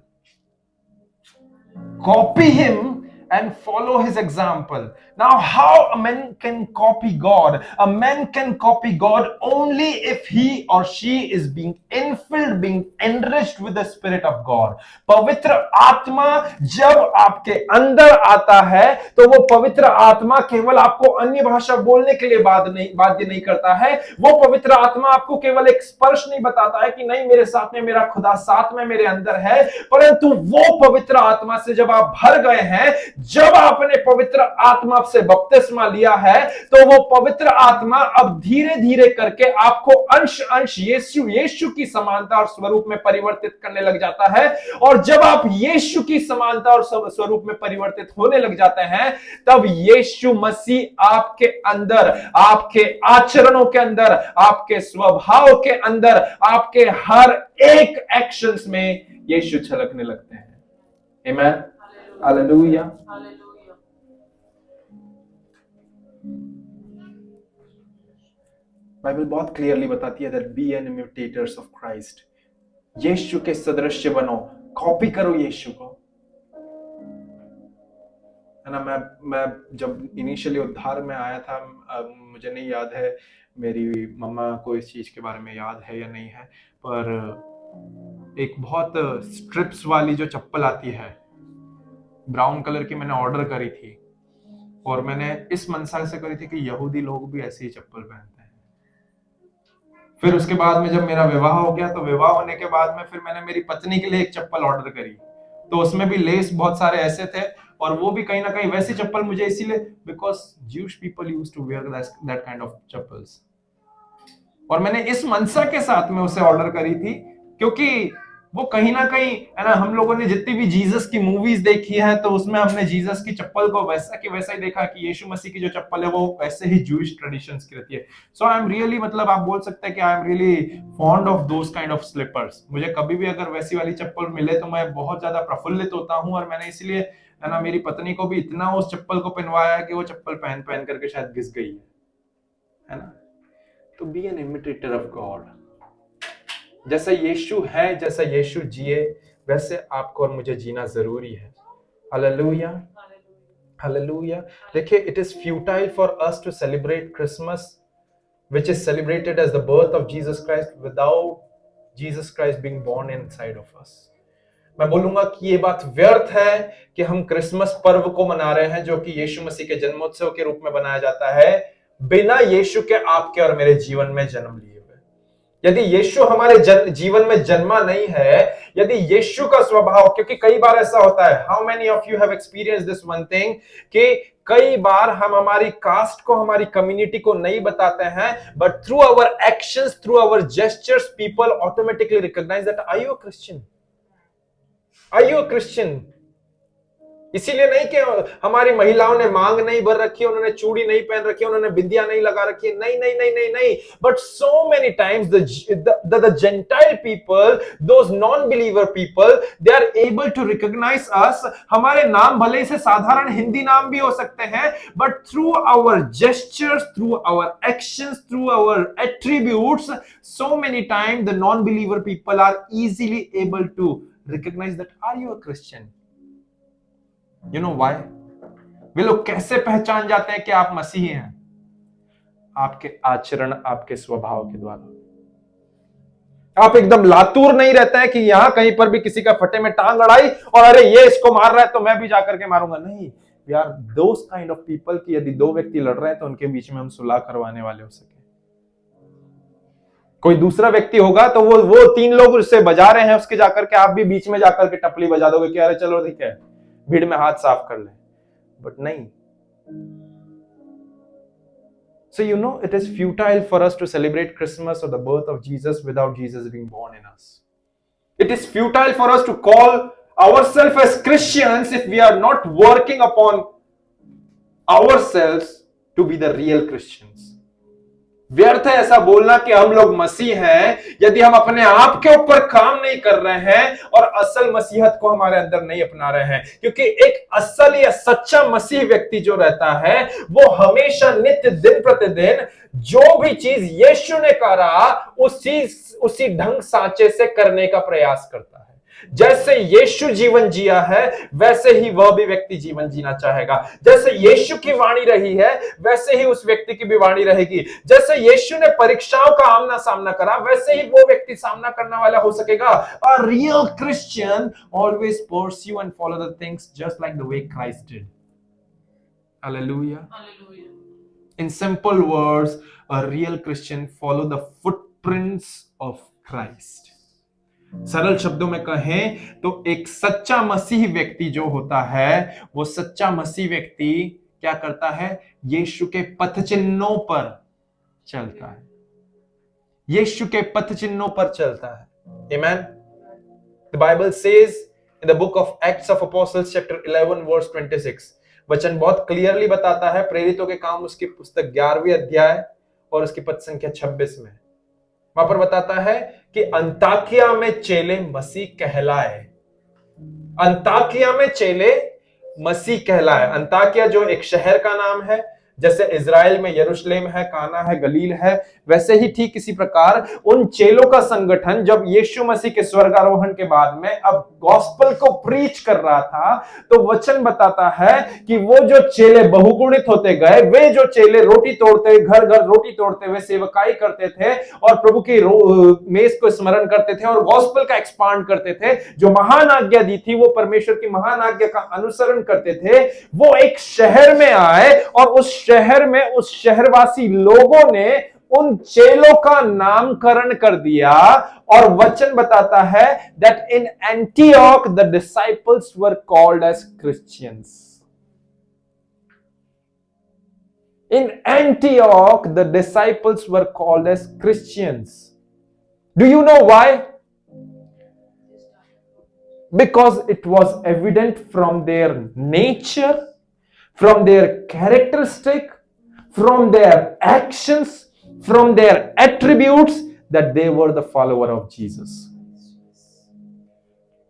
[SPEAKER 3] Copy him and follow his example. Now, how a man can copy God? A man can copy God only if he or she is being infilled, being enriched with the Spirit of God. पवित्र आत्मा जब आपके अंदर आता है, तो वो पवित्र आत्मा केवल आपको अन्य भाषा बोलने के लिए बाध्य नहीं करता है। वो पवित्र आत्मा आपको केवल एक स्पर्श नहीं बताता है कि नहीं मेरे साथ में मेरा खुदा साथ में मेरे अंदर है, परंतु वो पवित्र आत्मा से जब आप भर गए हैं, जब आपने पवित्र आत्मा से बपतिस्मा लिया है, तो वो पवित्र आत्मा अब धीरे धीरे करके आपको अंश अंश यीशु की समानता और स्वरूप में परिवर्तित करने लग जाता है। और जब आप यीशु की समानता और स्वरूप में परिवर्तित होने लग जाते हैं, तब यीशु मसीह आपके अंदर, आपके आचरणों के अंदर, आपके स्वभाव के अंदर, आपके हर एक एक्शंस में यीशु झलकने लगते हैं। आमीन। हालेलुया। बाइबल बहुत क्लियरली बताती है that be an imitators of Christ. यीशु के सदृश बनो, कॉपी करो यीशु को, है ना। मैं जब इनिशियली उद्धार में आया था, मुझे नहीं याद है मेरी मम्मा को इस चीज के बारे में याद है या नहीं है, पर एक बहुत स्ट्रिप्स वाली जो चप्पल आती है ब्राउन कलर की, मैंने ऑर्डर करी थी और मैंने इस मनसा से करी थी कि यहूदी लोग भी ऐसी ही चप्पल पहनते हैं। फिर उसके बाद में जब मेरा विवाह हो गया, तो विवाह होने के बाद में फिर मैंने मेरी पत्नी के लिए एक चप्पल ऑर्डर करी, तो उसमें भी लेस बहुत सारे ऐसे थे और वो भी कहीं ना कहीं वैसी चप्पल मुझे इसीलिए, because Jewish people used to wear that kind of chappals, और मैंने इस मनसा के साथ में उसे ऑर्डर करी थी, क्योंकि वो कहीं ना कहीं, है ना, हम लोगों ने जितनी भी जीसस की मूवीज देखी है, तो उसमें हमने जीसस की चप्पल को वैसा कि वैसा ही देखा कि यीशु मसीह की जो चप्पल है वो वैसे ही जूइश ट्रेडिशंस की रहती है। सो आई एम रियली, मतलब आप बोल सकते हैं कि I am really fond of those kind of slippers. मुझे कभी भी अगर वैसी वाली चप्पल मिले तो मैं बहुत ज्यादा प्रफुल्लित होता हूँ, और मैंने इसलिए, है ना, मेरी पत्नी को भी इतना उस चप्पल को पहनवाया कि वो चप्पल पहन पहन करके शायद घिस गई है ना। तो B N imitator of God, जैसा यीशु है, जैसा यीशु जिए, वैसे आपको और मुझे जीना जरूरी है। Hallelujah, hallelujah. देखिए, it is futile for us to celebrate Christmas which is celebrated as the birth of Jesus Christ without Jesus Christ being born inside of us। मैं बोलूंगा कि ये बात व्यर्थ है कि हम क्रिसमस पर्व को मना रहे हैं, जो कि यीशु मसीह के जन्मोत्सव के रूप में बनाया जाता है, बिना यीशु के आपके और मेरे जीवन में जन्म लिए हुए। यदि यीशु हमारे जीवन में जन्मा नहीं है, यदि यीशु का स्वभाव, क्योंकि कई बार ऐसा होता है, how many of you have experienced this one thing, कि कई बार हम हमारी कास्ट को, हमारी कम्युनिटी को नहीं बताते हैं, but through our actions, through our gestures, people automatically recognise that are you a Christian, are you a Christian. इसीलिए नहीं कि हमारी महिलाओं ने मांग नहीं भर रखी है, उन्होंने चूड़ी नहीं पहन रखी है, उन्होंने बिंदिया नहीं लगा रखी है, नहीं नहीं नहीं नहीं नहीं, but so many times the Gentile people, those non-believer people, they are able to recognize us। हमारे नाम भले से साधारण हिंदी नाम भी हो सकते हैं, but through our gestures, through our actions, through our attributes, so many times the non-believer people are easily able to recognize that are you a Christian। You know why? वे लोग कैसे पहचान जाते हैं कि आप मसीही हैं? आपके आचरण, आपके स्वभाव के द्वारा। आप एकदम लातूर नहीं रहते हैं कि यहां कहीं पर भी किसी का फटे में टांग अड़ाई और अरे ये इसको मार रहा है तो मैं भी जाकर के मारूंगा, नहीं। We are those kind of people कि यदि दो व्यक्ति लड़ रहे हैं तो उनके बीच में हम सुलह करवाने वाले हो सके। कोई दूसरा व्यक्ति होगा तो वो तीन लोग उससे बजा रहे हैं, उसके जाकर के आप भी बीच में जाकर के टपली बजा दोगे कि अरे चलो ठीक है, भीड़ में हाथ साफ कर ले, बट नहीं। So you know, it is futile for us to celebrate Christmas or the birth of Jesus without Jesus being born in us। It is futile for us to call ourselves as Christians if we are not working upon ourselves to be the real Christians। व्यर्थ है ऐसा बोलना कि हम लोग मसीह हैं, यदि हम अपने आप के ऊपर काम नहीं कर रहे हैं और असल मसीहत को हमारे अंदर नहीं अपना रहे हैं। क्योंकि एक असल या सच्चा मसीह व्यक्ति जो रहता है, वो हमेशा नित्य दिन प्रतिदिन जो भी चीज यीशु ने करा उसी ढंग सांचे से करने का प्रयास करता है। जैसे यीशु जीवन जिया है, वैसे ही वह भी व्यक्ति जीवन जीना चाहेगा। जैसे यीशु की वाणी रही है, वैसे ही उस व्यक्ति की भी वाणी रहेगी। जैसे यीशु ने परीक्षाओं का आमना सामना करा, वैसे ही वो व्यक्ति सामना करने वाला हो सकेगा। A real Christian always pursue and follow the things just like the way Christ did। Hallelujah। Hallelujah। In simple words, a real Christian follow the footprints of Christ। सरल शब्दों में कहें तो एक सच्चा मसीह व्यक्ति जो होता है, वो सच्चा मसीह व्यक्ति क्या करता है? यीशु के पथ चिन्हों पर चलता है, यीशु के पथ चिन्हों पर चलता है। Amen। The Bible says in the book of Acts of Apostles chapter 11 verse 26, वचन बहुत क्लियरली बताता है, प्रेरितों के काम उसकी पुस्तक 11वीं अध्याय और उसकी पद संख्या 26 में वहां पर बताता है कि अंताकिया में चेले मसीह कहलाए। अंताकिया में चेले मसीह कहलाए। अंताकिया जो एक शहर का नाम है, जैसे इजराइल में यरूशलेम है, काना है, गलील है, वैसे ही ठीक इसी प्रकार उन चेलों का संगठन जब यीशु मसीह के स्वर्गारोहण के बाद में अब गॉस्पेल को प्रीच कर रहा था, तो वचन बताता है कि वो जो चेले बहुगुणित होते गए, वे जो चेले रोटी तोड़ते, घर घर रोटी तोड़ते हुए सेवकाई करते थे और प्रभु की मेज को स्मरण करते थे और गॉस्पेल का एक्सपांड करते थे, जो महान आज्ञा दी थी, वो परमेश्वर की महान आज्ञा का अनुसरण करते थे, वो एक शहर में आए और उस शहर में उस शहरवासी लोगों ने उन चेलों का नामकरण कर दिया। और वचन बताता है that in Antioch the disciples were called as Christians। In Antioch the disciples were called as Christians। Do you know why? Because it was evident from their nature, from their characteristic, from their actions, from their attributes that they were the follower of Jesus।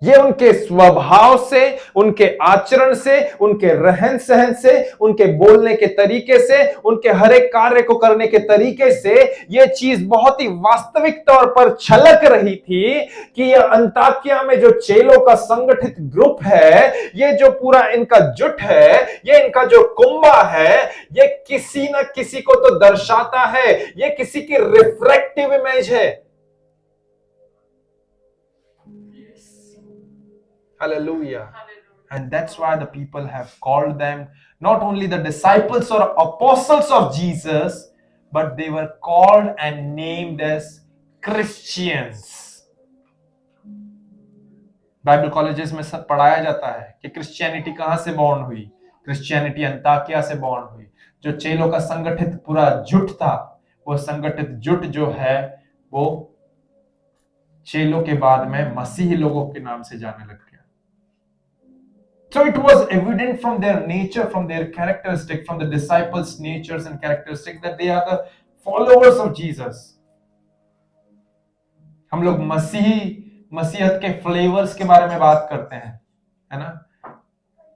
[SPEAKER 3] ये उनके स्वभाव से, उनके आचरण से, उनके रहन सहन से, उनके बोलने के तरीके से, उनके हर एक कार्य को करने के तरीके से ये चीज बहुत ही वास्तविक तौर पर छलक रही थी कि ये अंताकिया में जो चेलों का संगठित ग्रुप है, ये जो पूरा इनका जुट है, ये इनका जो कुंबा है, ये किसी न किसी को तो दर्शाता है, ये किसी की रिफ्लेक्टिव इमेज है। Hallelujah. And that's why the people have called them not only the disciples or apostles of Jesus, but they were called and named as Christians. Bible colleges में सब पढ़ाया जाता है कि क्रिश्चियनिटी कहां से बॉर्न हुई। क्रिश्चियनिटी अंताकिया से बॉर्न हुई। जो चेलों का संगठित पूरा जुट था, वो संगठित जुट जो है वो चेलों के बाद में मसीही लोगों के नाम से जाने लग गया। So it was evident from their nature, from their characteristic, from the disciples' natures and characteristics that they are the followers of Jesus. हम लोग मसीहत के फ्लेवर्स के बारे में बात करते हैं, है ना?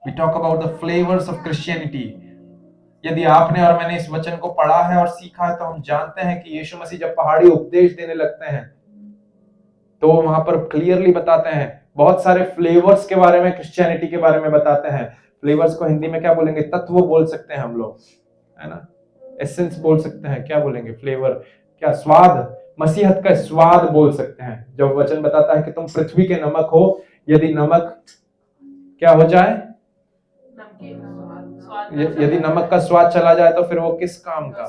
[SPEAKER 3] We talk about the flavors of Christianity. यदि आपने और मैंने इस वचन को पढ़ा है और सीखा है, तो हम जानते हैं कि यीशु मसीह जब पहाड़ी उपदेश देने लगते हैं तो वहां पर क्लियरली बताते हैं, बहुत सारे फ्लेवर्स के बारे में, क्रिश्चियनिटी के बारे में बताते हैं। फ्लेवर्स को हिंदी में क्या बोलेंगे? तत्व बोल सकते हैं हम लोग, है ना? एसेंस बोल सकते हैं। क्या बोलेंगे? फ्लेवर, क्या? स्वाद, मसीहत का स्वाद बोल सकते हैं। जब वचन बताता है कि तुम पृथ्वी के नमक हो, यदि नमक क्या हो जाए, यदि नमक का स्वाद चला जाए तो फिर वो किस काम का,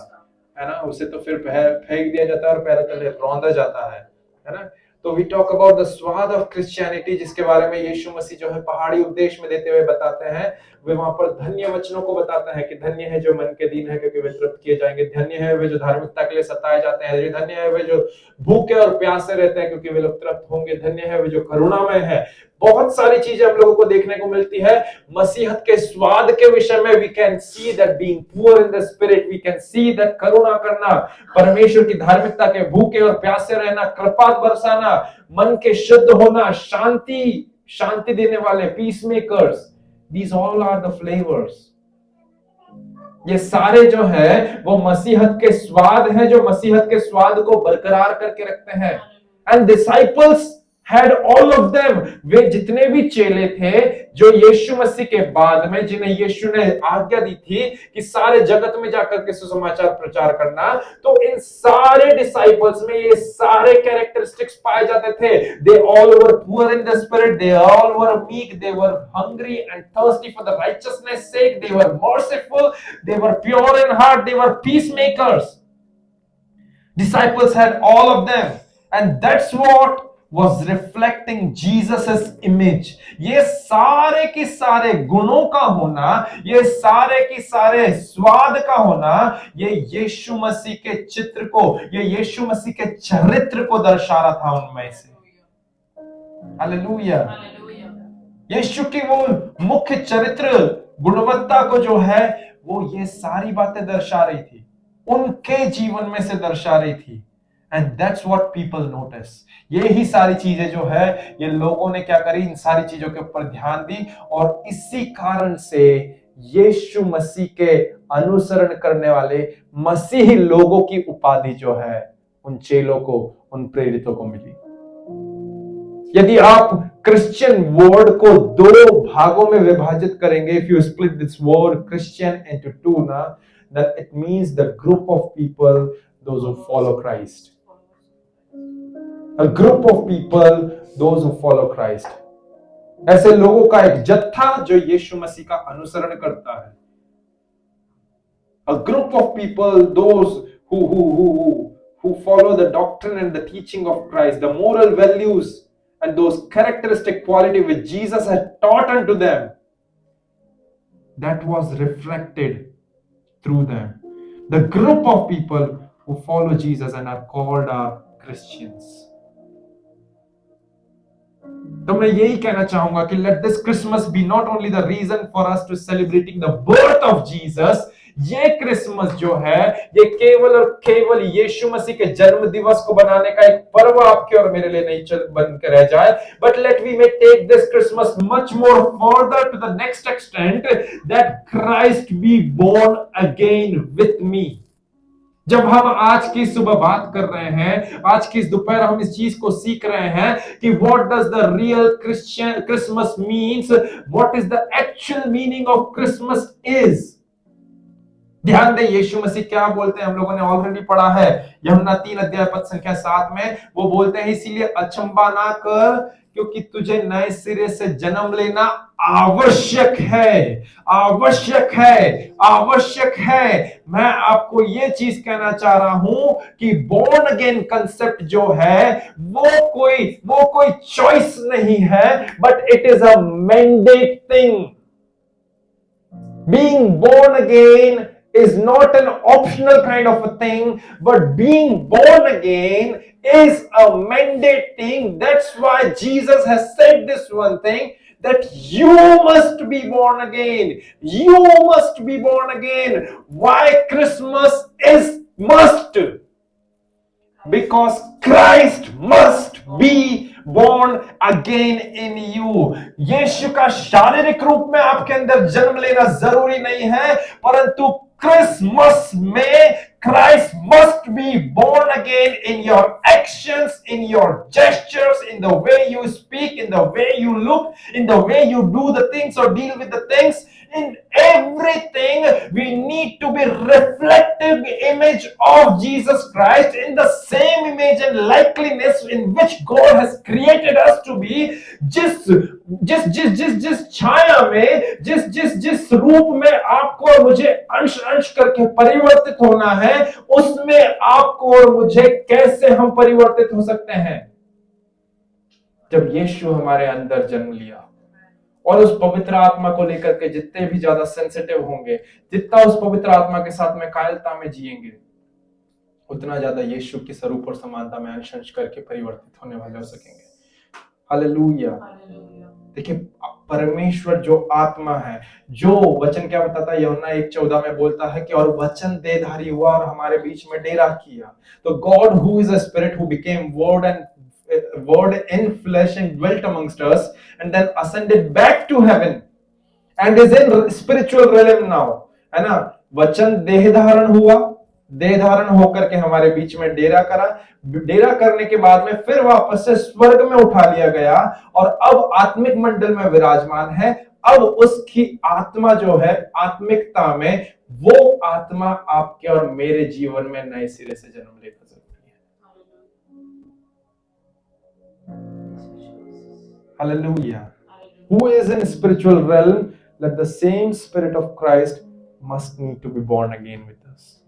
[SPEAKER 3] है ना? उसे तो फिर फेंक दिया जाता है और पैरों तले रौंदा जाता है ना? तो वी टॉक अबाउट द स्वाद ऑफ क्रिश्चियनिटी, जिसके बारे में यीशु मसीह जो है पहाड़ी उपदेश में देते हुए बताते हैं। वे वहां पर धन्य वचनों को बताते हैं कि धन्य है जो मन के दीन है क्योंकि वे तृप्त किए जाएंगे, धन्य है वे जो धार्मिकता के लिए सताए जाते हैं, धन्य है वे जो भूखे और प्यासे रहते हैं क्योंकि वे लोग तृप्त होंगे, धन्य है वे जो करुणामय है। बहुत सारी चीजें हम लोगों को देखने को मिलती है मसीहत के स्वाद के विषय में। We can see that being poor in the spirit, we can see that करुणा करना, परमेश्वर की धार्मिकता के भूखे और प्यासे रहना, कृपा बरसाना, मन के शुद्ध होना, शांति देने वाले, peace makers, these all are the flavours. ये सारे जो है वो मसीहत के स्वाद हैं, जो मसीहत के स्वाद को बरकरार करके रखते हैं। And disciples had all of them, वे जितने भी चेले थे जो यीशु मसीह के बाद में, जिन्हें यीशु ने आज्ञा दी थी कि सारे जगत में जाकर के सुसमाचार प्रचार करना, तो इन सारे डिसाइपल्स में ये सारे कैरेक्टरिस्टिक्स पाए जाते थे। They all were poor in the spirit, they all were meek, they were hungry and thirsty for the righteousness sake, they were merciful, they were pure in heart, they were peacemakers. Disciples had all of them, and that's what was reflecting Jesus's image. ये सारे के सारे गुणों का होना, ये सारे के सारे स्वाद का होना, ये यीशु मसीह के चित्र को, ये यीशु मसीह के चरित्र को दर्शा रहा था उनमें से। हालेलुया। यीशु की वो मुख्य चरित्र गुणवत्ता को जो है वो ये सारी बातें दर्शा रही थी, उनके जीवन में से दर्शा रही थी। And that's what people notice. ये ही सारी चीजें जो है ये लोगों ने क्या करी, इन सारी चीजों के ऊपर ध्यान दी, और इसी कारण से यीशु मसीह के अनुसरण करने वाले मसीही लोगों की उपाधि जो है उन चेलों को, उन प्रेरितों को मिली। यदि आप क्रिश्चियन वर्ड को दो भागों में विभाजित करेंगे, if you split this word Christian into two, ना, then it means the group of people, those who follow Christ. A group of people, those who follow Christ. ऐसे लोगों का एक जत्था जो यीशु मसीह का अनुसरण करता है। A group of people, those who follow the doctrine and the teaching of Christ, the moral values and those characteristic qualities which Jesus had taught unto them, that was reflected through them. The group of people who follow Jesus and are called Christians. तो मैं यही कहना चाहूंगा कि let this Christmas be not only the reason for us to celebrating the birth of Jesus, ये Christmas जो है ये केवल और केवल यीशु मसीह के जन्म दिवस को बनाने का एक पर्व आपके और मेरे लिए नहीं बन कर रह जाए, but let we may take this Christmas much more further to the next extent that Christ be born again with me. जब हम आज की सुबह बात कर रहे हैं, आज की इस दोपहर हम इस चीज को सीख रहे हैं कि what does the real Christian Christmas means, what is the actual meaning of Christmas is. ध्यान दें यीशु मसीह क्या बोलते हैं, हम लोगों ने ऑलरेडी पढ़ा है यूहन्ना 3 अध्याय पद संख्या 7 में। वो बोलते हैं इसीलिए अचंबा ना कर क्योंकि तुझे नए सिरे से जन्म लेना आवश्यक है, आवश्यक है, आवश्यक है। मैं आपको यह चीज कहना चाह रहा हूं कि बोर्न अगेन कंसेप्ट जो है वो कोई चॉइस नहीं है, but it is a mandate thing. Being born again is not an optional kind of a thing, but being born again is a mandate thing. That's why Jesus has said this one thing, that you must be born again. You must be born again. Why Christmas is must? Because Christ must be born again in you. यीशु का शारीरिक रूप में आपके अंदर जन्म लेना जरूरी नहीं है, परंतु क्रिसमस में Christ must be born again in your actions, in your gestures, in the way you speak, in the way you look, in the way you do the things or deal with the things. In everything, we need to be reflective image of Jesus Christ, in the same image and likeness in which God has created us to be. जिस छाया में, जिस रूप में आपको और मुझे अंश अंश करके परिवर्तित होना है, उसमें आपको और मुझे कैसे हम परिवर्तित हो सकते हैं? जब यीशु हमारे अंदर जन्म लिया। और उस पवित्र आत्मा को लेकर के जितने भी ज्यादा सेंसिटिव होंगे, जितना उस पवित्र आत्मा के साथ में कायरता में जिएंगे, उतना ज्यादा यीशु की स्वरूप और समानता में अंश अंश करके परिवर्तित होने वाले हो सकेंगे। हालेलुया। देखिए परमेश्वर जो आत्मा है, जो वचन क्या बताता है, यूहन्ना 1:14 में बोलता है कि और वचन देहधारी हुआ और हमारे बीच में डेरा किया। तो God who is a spirit who became word in flesh and dwelt amongst us and then ascended back to heaven and is in spiritual realm now, है ना। वचन देह धारण हुआ, देह धारण होकर के हमारे बीच में डेरा करा, डेरा करने के बाद में फिर वापस से स्वर्ग में उठा लिया गया और अब आत्मिक मंडल में विराजमान है। अब उसकी आत्मा जो है आत्मिकता में, वो आत्मा आपके और मेरे जीवन में नए सिरे से जन्म लेना जरूरी है। Hallelujah. Who is in spiritual realm, let the same spirit of Christ must need to be born again with us.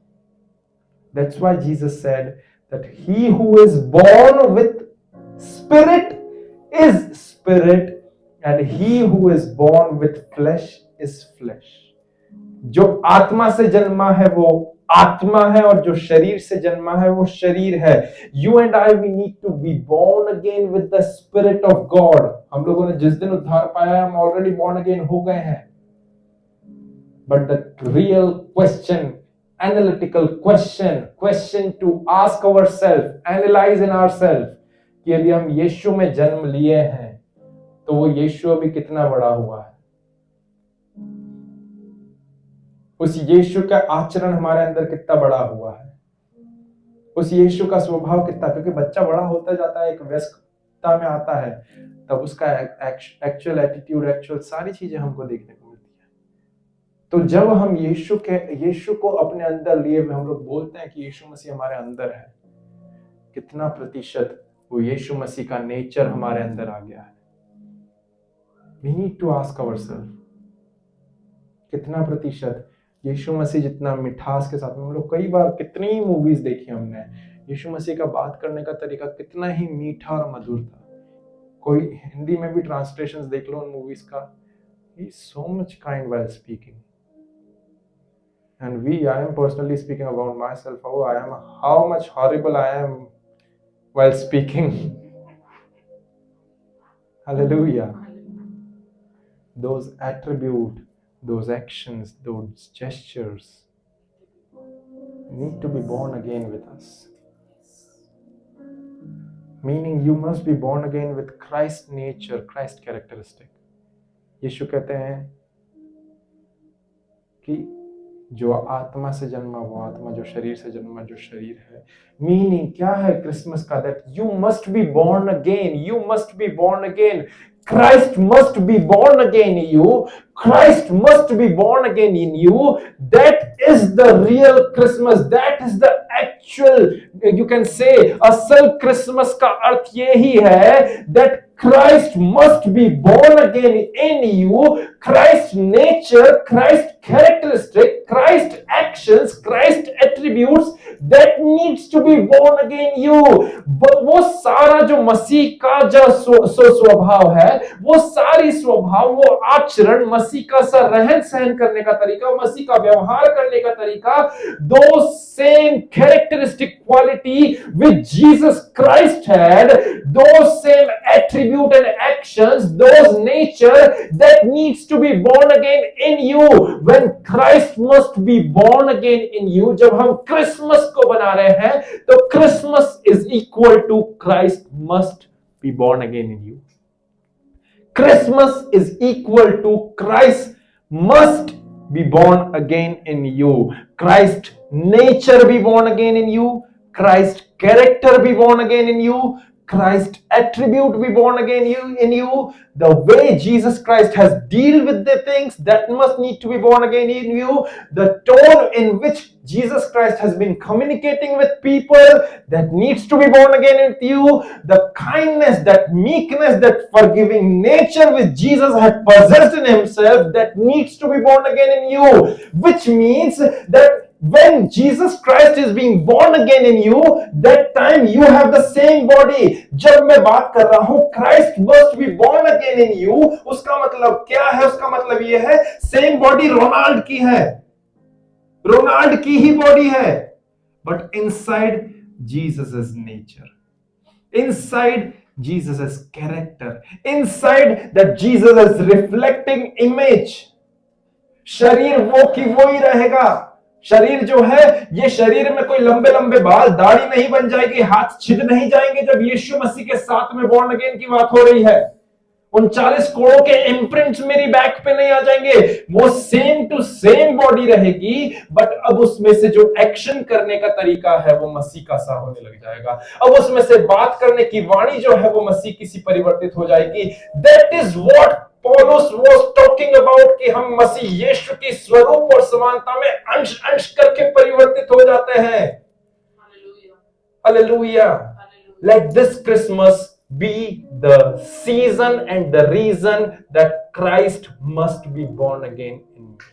[SPEAKER 3] That's why Jesus said that he who is born with spirit is spirit and he who is born with flesh is flesh. जो आत्मा से जन्मा है वो आत्मा है और जो शरीर से जन्मा है वो शरीर है। You and I, we need to be born again with the Spirit of God. हम लोगों ने जिस दिन उद्धार पाया हम ऑलरेडी born again हो गए हैं। But the real question, analytical question to ask ourselves, analyze in ourselves, कि यदि हम यीशु में जन्म लिए हैं तो वो यीशु अभी कितना बड़ा हुआ है, उस यीशु का आचरण हमारे अंदर कितना बड़ा हुआ है, उस यीशु का स्वभाव कितना, क्योंकि बच्चा बड़ा होता जाता है, एक वयस्कता में आता है, तब उसका एक्चुअल एटीट्यूड, एक्चुअल सारी चीजें हमको देखने को मिलती है। तो जब हम यीशु को अपने अंदर लिए हुए हम लोग बोलते हैं कि यीशु मसीह हमारे अंदर है, कितना प्रतिशत वो यीशु मसीह का नेचर हमारे अंदर आ गया है? We need to ask ourselves, कितना प्रतिशत यीशु मसीह जितना मिठास के साथ में, हम लोग कई बार कितनी ही मूवीज देखी हमने, यीशु मसीह का बात करने का तरीका कितना ही मीठा और मधुर था। कोई हिंदी में भी ट्रांसलेशंस देख लो उन मूवीज का, he is so much kind while speaking. And I am personally speaking about myself, how much horrible I am while speaking. Hallelujah. Those attributes, those actions, those gestures, need to be born again with us. Meaning you must be born again with Christ nature, Christ characteristic. यीशु कहते हैं कि जो आत्मा से जन्मा वो आत्मा, जो शरीर से जन्मा जो शरीर है। मीनिंग क्या है क्रिसमस का? That you must B born again, you must be born again. Christ must be born again in you. Christ must be born again in you. That is the real Christmas. That is the actual, you can say, असल Christmas का अर्थ यही है that Christ must be born again in you. Christ nature, Christ characteristic, Christ actions, Christ attributes that needs to be born again you. वो सारा जो मसीह का जो स्वभाव है, वो सारी स्वभाव, वो आचरण, मसीह का सा रहन सहन करने का तरीका, मसीह का व्यवहार करने का तरीका, those same characteristic quality which Jesus Christ had, those same attribute and actions, those nature that needs to be born again in you. When Christ must be born again in you, जब हम Christmas को बना रहे हैं तो Christmas is equal to Christ must be born again in you. Christmas is equal to Christ must be born again in you. Christ nature be born again in you. Christ character be born again in you. Christ attribute be born again in you. The way Jesus Christ has dealt with the things that must need to be born again in you. The tone in which Jesus Christ has been communicating with people that needs to be born again with you. The kindness, that meekness, that forgiving nature which Jesus had possessed in himself that needs to be born again in you. Which means that when Jesus Christ is being born again in you, that time you have the same body. जब मैं बात कर रहा हूं Christ must be born again in you, उसका मतलब क्या है? उसका मतलब ये है सेम बॉडी रोनाल्ड की है, रोनाल्ड की ही बॉडी है, but inside Jesus is nature, inside Jesus is character, inside that Jesus is reflecting image. शरीर वो की वो ही रहेगा। शरीर जो है, ये शरीर में कोई लंबे लंबे बाल, दाढ़ी नहीं बन जाएगी, हाथ छिद नहीं जाएंगे जब यीशु मसीह के साथ में बॉर्न अगेन की बात हो रही है। 39 करोड़ के इम्प्रिंट्स मेरी बैक पे नहीं आ जाएंगे। वो सेम टू सेम बॉडी रहेगी, बट अब उसमें से जो एक्शन करने का तरीका है वो मसीह का सा होने लग जाएगा। अब उसमें से बात करने की वाणी जो है वो मसीह की सी परिवर्तित हो जाएगी। दैट इज व्हाट पौलुस वाज टॉकिंग अबाउट कि हम मसीह यीशु की स्वरूप और समानता में अंश अंश करके परिवर्तित हो जाते हैं। Hallelujah. Let this Christmas be the season and the reason that Christ must be born again in me.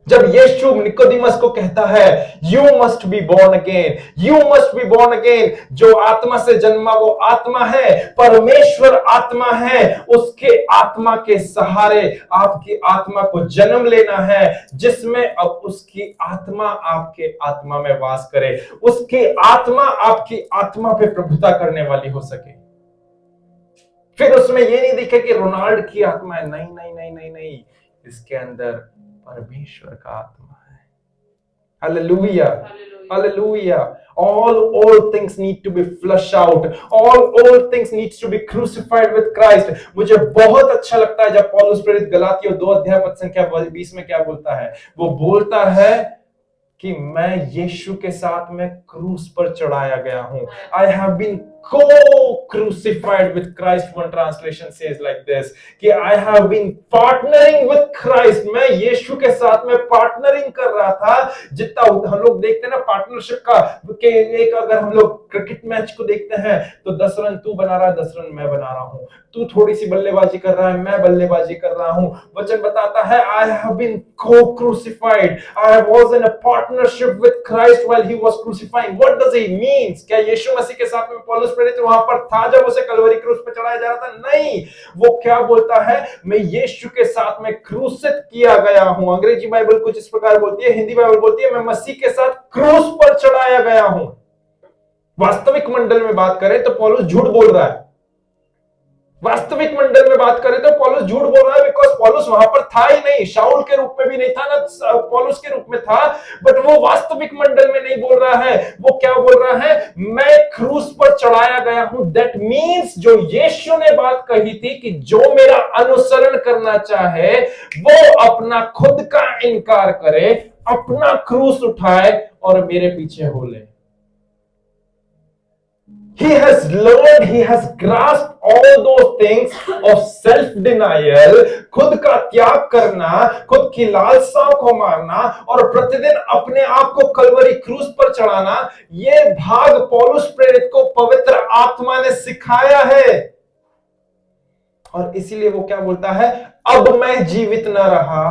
[SPEAKER 3] जब यीशु निकोदेमस को कहता है you must B born again, you must B born again, जो आत्मा से जन्मा वो आत्मा है, परमेश्वर आत्मा है, उसके आत्मा के सहारे आपकी आत्मा को जन्म लेना है, जिसमें अब उसकी आत्मा आपके आत्मा में वास करे, उसकी आत्मा आपकी आत्मा पे प्रभुता करने वाली हो सके। फिर उसमें ये नहीं दिखे कि रोनाल्ड की आत्मा है, नहीं नहीं नहीं नहीं नहीं, इसके अंदर परमेश्वर का आत्मा है। Hallelujah, hallelujah. All things need to be flushed out. All things needs to be crucified with Christ. मुझे बहुत अच्छा लगता है जब पौलुस प्रेरित गलातियों 2 अध्याय पद संख्या 20 में क्या बोलता है। वो बोलता है कि मैं यीशु के साथ में क्रूस पर चढ़ाया गया हूं। I have been co-crucified with Christ. One translation says like this कि I have been partnering with Christ. मैं यीशु के साथ में पार्टनरिंग कर रहा था। जितना हम लोग देखते हैं ना पार्टनरशिप का, कि एक अगर हम लोग क्रिकेट मैच को देखते हैं तो 10 रन तू बना रहा है, 10 रन मैं बना रहा हूं, तू थोड़ी सी बल्लेबाजी कर रहा है, मैं बल्लेबाजी कर रहा हूं। वचन बताता है I have been co-crucified. I was in a partnership with Christ while he was crucifying. What does it mean? क्या यीशु मसीह के साथ में पौलुस प्रेरित वहां पर था जब उसे कलवरी क्रूस पर चढ़ाया जा रहा था? नहीं, वो क्या बोलता है, मैं यीशु के साथ में क्रूसित किया गया हूं। अंग्रेजी बाइबल कुछ इस प्रकार बोलती है, हिंदी बाइबल बोलती है मैं मसीह के साथ क्रूस पर चढ़ाया गया हूं। वास्तविक मंडल में बात करें तो पौलुस झूठ बोल रहा है। वास्तविक मंडल में बात करें तो पौलुस झूठ बोल रहा है, बिकॉज पौलुस वहां पर था ही नहीं, शाऊल के रूप में भी नहीं था, ना पौलुस के रूप में था, बट वो वास्तविक मंडल में नहीं बोल रहा है। वो क्या बोल रहा है? मैं क्रूस पर चढ़ाया गया हूं। दैट मीन्स जो यीशु ने बात कही थी कि जो मेरा अनुसरण करना चाहे वो अपना खुद का इनकार करे, अपना क्रूस उठाए और मेरे पीछे हो ले। He has learned, he has grasped all those things of self-denial, खुद का त्याग करना, खुद की लालसाओं को मारना और प्रतिदिन अपने आप को कलवरी क्रूस पर चढ़ाना। ये भाग पौलुस प्रेरित को पवित्र आत्मा ने सिखाया है। और इसीलिए वो क्या बोलता है? अब मैं जीवित न रहा,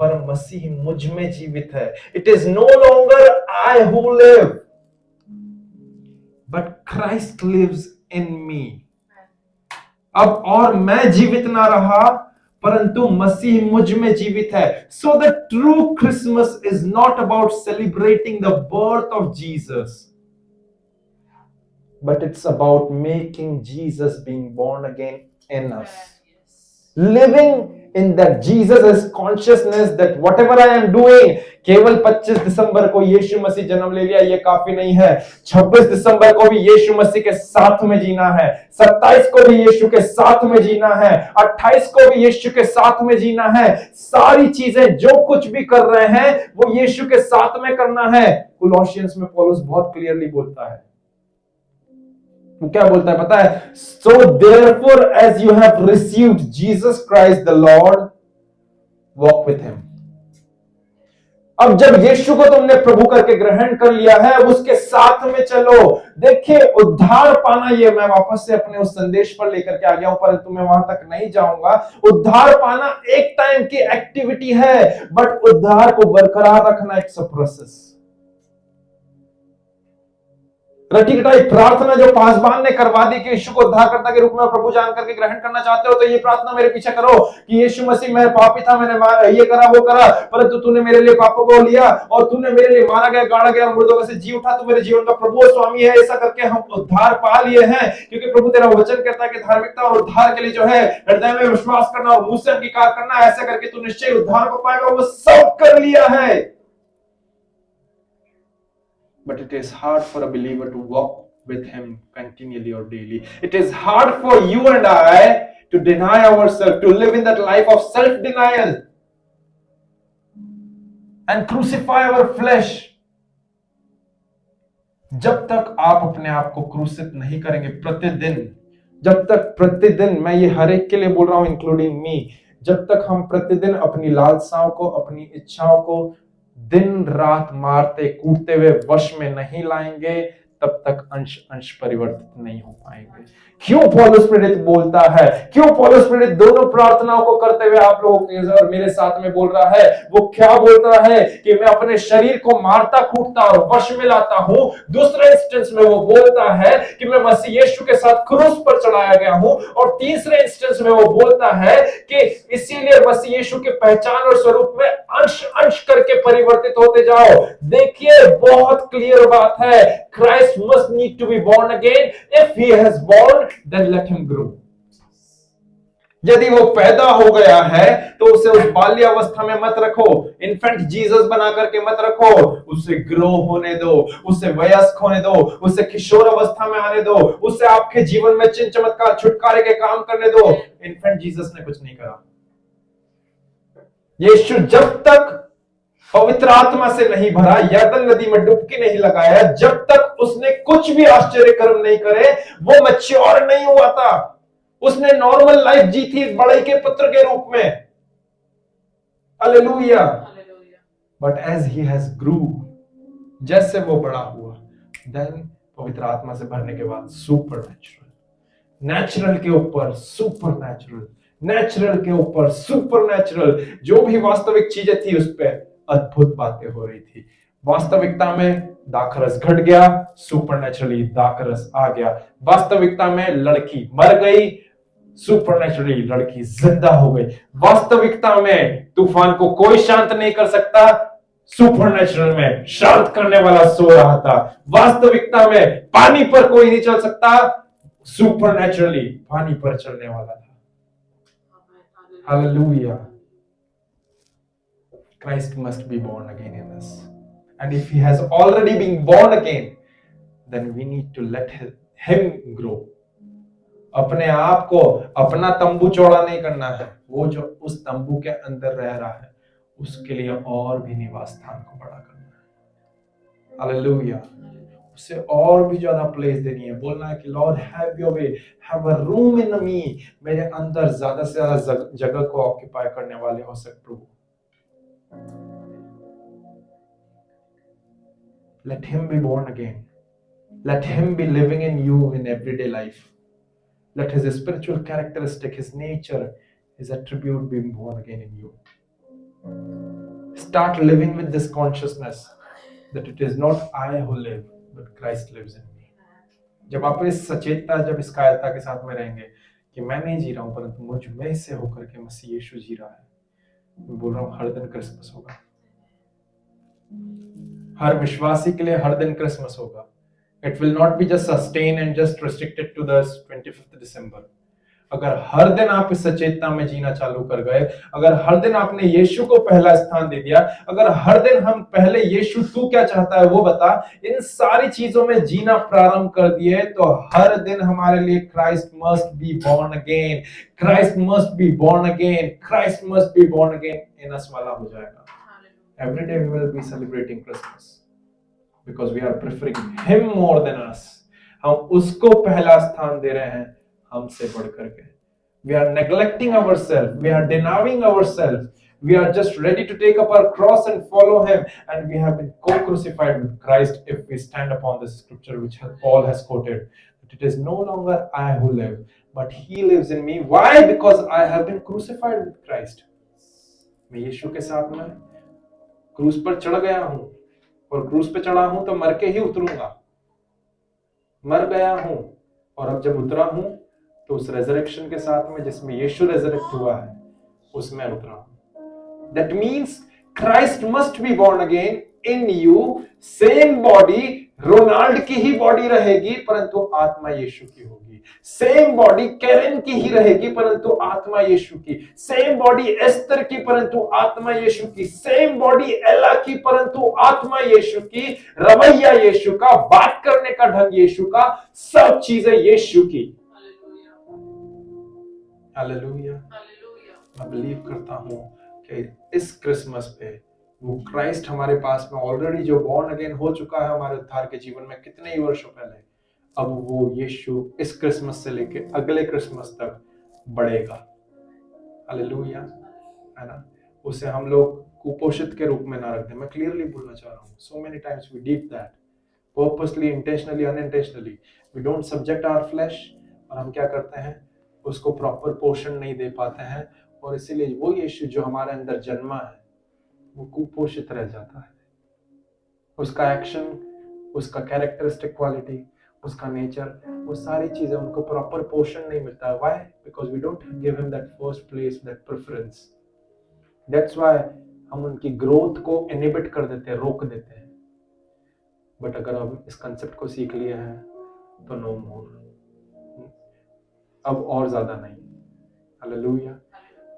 [SPEAKER 3] पर मसीह मुझ में जीवित है। It is no longer I who live, but Christ lives in me. अब और मैं जीवित ना रहा, परंतु मसीह मुझ में जीवित है। So the true Christmas is not about celebrating the birth of Jesus, but it's about making Jesus being born again in us. Living in that Jesus is consciousness that whatever I am doing, केवल 25 दिसंबर को यीशु मसीह जन्म ले लिया ये काफी नहीं है। 26 दिसंबर को भी यीशु मसीह के साथ में जीना है, 27 को भी यीशु के साथ में जीना है, 28 को भी यीशु के साथ में जीना है। सारी चीजें जो कुछ भी कर रहे हैं वो यीशु के साथ में करना है। कोलोसियंस में पौलुस बहुत क्लियरली बोलता है, वो क्या बोलता है पता है? So therefore as you have received Jesus Christ the Lord, walk with him. अब जब यीशु को तुमने प्रभु करके ग्रहण कर लिया है, अब उसके साथ में चलो। देखिए, उद्धार पाना, ये मैं वापस से अपने उस संदेश पर लेकर के आ गया हूं, परंतु मैं वहां तक नहीं जाऊंगा। उद्धार पाना एक टाइम की एक्टिविटी है, बट उद्धार को बरकरार रखना इट्स अ प्रोसेस। रटी कटाई प्रार्थना जो पासवान ने करवा दी कि यीशु को उद्धारकर्ता के रूप में प्रभु जान करके ग्रहण करना चाहते हो तो ये प्रार्थना मेरे पीछे करो कि यीशु मसीह, मैं पापी था, मैंने ये करा वो करा, परंतु तूने मेरे लिए पापों को लिया और तूने मेरे लिए मारा गया, गाड़ा गया, मुर्दों में से जी उठा, तू मेरे जीवन का प्रभु और स्वामी है। ऐसा करके हम उद्धार पा लिए हैं, क्योंकि प्रभु तेरा वचन कहता है कि धार्मिकता और उद्धार के लिए जो है हृदय में विश्वास करना और मुंह से अंगीकार करना, ऐसा करके तू निश्चय उद्धार को पाएगा। वो सब कर लिया है, but it is hard for a believer to walk with him continually or daily. It is hard for you and I to deny ourselves, to live in that life of self-denial and crucify our flesh. जब तक आप अपने आप को क्रूसित नहीं करेंगे प्रतिदिन, जब तक प्रतिदिन, मैं ये हर एक के लिए बोल रहा हूं इंक्लूडिंग मी, जब तक हम प्रतिदिन अपनी लालसाओं को, अपनी इच्छाओं को दिन रात मारते कूटते हुए वश में नहीं लाएंगे, तब तक अंश अंश परिवर्तित नहीं हो पाएंगे। क्यों पौलुस प्रेरित बोलता है, क्यों पौलुस प्रेरित दोनों प्रार्थनाओं को करते हुए आप लोगों के और मेरे साथ में बोल रहा है? वो क्या बोल रहा है कि मैं अपने शरीर को मारता कूटता और वश में लाता हूं। दूसरे इंस्टेंस में वो बोलता है कि मैं मसीह यीशु के साथ क्रूस पर चढ़ाया गया हूं, और तीसरे इंस्टेंस में वो बोलता है कि इसीलिए मसीह यीशु के पहचान और स्वरूप में अंश अंश करके परिवर्तित होते जाओ। देखिए, बहुत क्लियर बात है, Christ must need to be born again. If he has born, then let him grow. यदि वो पैदा हो गया है तो उसे उस बाल्यावस्था में मत रखो, इन्फेंट जीसस बना करके मत रखो, उसे ग्रो होने दो, उसे वयस्क होने दो, उसे किशोर अवस्था में आने दो, उसे आपके जीवन में चिन्ह चमत्कार छुटकारे के काम करने दो। इन्फेंट जीसस ने कुछ नहीं करा। यीशु जब तक पवित्र आत्मा से नहीं भरा, यरदन नदी में डुबकी नहीं लगाया, जब तक उसने कुछ भी आश्चर्य कर्म नहीं करे, वो मैच्योर नहीं हुआ था। उसने नॉर्मल लाइफ जी थी बड़े के पुत्र के रूप में। Hallelujah. But as he has grew, जैसे वो बड़ा हुआ, देन पवित्र आत्मा से भरने के बाद सुपर नेचुरल, नेचुरल के ऊपर सुपर नेचुरल, नेचुरल के ऊपर सुपर नेचुरल, जो भी वास्तविक चीजें थी उस पर अद्भुत बातें हो रही थी। वास्तविकता में दाखरस घट गया, सुपरनेचुरली दाखरस आ गया। वास्तविकता में लड़की मर गई, सुपरनेचुरली लड़की जिंदा हो गई। वास्तविकता में तूफान को कोई शांत नहीं कर सकता, सुपरनेचुरल में शांत करने वाला सो रहा था। वास्तविकता में पानी पर कोई नहीं चल सकता, सुपरनेचुरली पानी पर चलने वाला था। Hallelujah. Christ must be born again in us. And if he has already been born again, then we need to let him grow. अपने आप को अपना तंबू चौड़ा नहीं करना है, वो जो उस तंबू के अंदर रह रहा है उसके लिए और भी निवास स्थान को बड़ा करना है। हालेलुया। उसे और भी ज्यादा प्लेस देनी है, बोलना है कि Lord have your way, have a room in me, मेरे अंदर ज्यादा से ज्यादा जगह को ऑक्यूपाई करने वाले हो सकते प्रभु। Let him be born again. Let him be living in you in everyday life. Let his spiritual characteristic, his nature, his attribute be born again in you. Start living with this consciousness that it is not I who live, but Christ lives in me. जब आप इस सचेतता, जब इस कायरता के साथ में रहेंगे कि मैं नहीं जी रहा हूं परंतु मुझ में से होकर के मसीह यीशु जी रहा है, मैं बोल रहा हूं हर दिन क्रिसमस होगा। हर विश्वासी के लिए हर दिन क्रिसमस होगा। It will not be just sustained and just restricted to the 25th December. अगर हर दिन आप इस सचेतना में जीना चालू कर गए, अगर हर दिन आपने यीशु को पहला स्थान दे दिया, अगर हर दिन हम पहले यीशु तू क्या चाहता है वो बता, इन सारी चीजों में जीना प्रारंभ कर दिए, तो हर दिन हमारे लिए Christ must be born again, Christ must be born again, Christ must be born again in us वाला हो जाएगा। Every day we will be celebrating Christmas because we are preferring Him more than us. हम उसको पहला स्थान दे रहे हैं हमसे बढ़ करके। We are neglecting ourselves. We are denying ourselves. We are just ready to take up our cross and follow Him. And we have been co-crucified with Christ if we stand upon this scripture which Paul has quoted. That it is no longer I who live, but He lives in me. Why? Because I have been crucified with Christ. मैं यीशु के साथ में क्रूस पर चढ़ गया हूं, और क्रूस पे चढ़ा हूं तो मर के ही उतरूंगा। मर गया हूं और अब जब उतरा हूं तो उस रेजरेक्शन के साथ में जिसमें यीशु रेजरेक्ट हुआ है उसमें उतरा हूं। That means Christ must be born again in you. Same body, Ronald की ही बॉडी रहेगी परंतु आत्मा यीशु की होगी। सेम बॉडी कैरेन की ही रहेगी परंतु आत्मा यीशु की। सेम बॉडी एस्तर की परंतु आत्मा यीशु की। सेम बॉडी एला की परंतु आत्मा यीशु की। रवैया यीशु का, बात करने का ढंग यीशु का, सब चीजें यीशु की। हालेलुया। मैं बिलीव करता हूं कि इस क्रिसमस पे वो क्राइस्ट हमारे पास में ऑलरेडी जो बॉर्न अगेन हो चुका है हमारे उद्धार के जीवन में कितने ही वर्षों पहले, अब वो यीशु इस क्रिसमस से लेके अगले क्रिसमस तक बढ़ेगा। हालेलुया, है ना। उसे हम लोग कुपोषित के रूप में ना रख दें। मैं क्लियरली बोलना चाह रहा हूँ, so many times we did that purposely, intentionally, unintentionally. We don't subject our flesh, और हम क्या करते हैं, उसको प्रॉपर पोषण नहीं दे पाते हैं, और इसीलिए वो यीशु जो हमारे अंदर जन्मा है वो कुपोषित रह जाता है। उसका एक्शन, उसका कैरेक्टरिस्टिक क्वालिटी, उसका नेचर, वो सारी चीजें उनको प्रॉपर पोषण नहीं मिलता है। Why? Because we don't give him that first place, that preference. That's why हम उनकी ग्रोथ को इनहिबिट कर देते हैं, रोक देते हैं। बट अगर हम इस कंसेप्ट को सीख लिए हैं तो नो मोर, अब और ज्यादा नहीं। हालेलुया।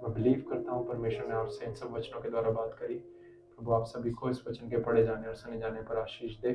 [SPEAKER 3] मैं बिलीव करता हूँ परमेश्वर ने आपसे इन सब वचनों के द्वारा बात करी। प्रभु आप सभी को इस वचन के पढ़े जाने और सुने जाने पर आशीष दे।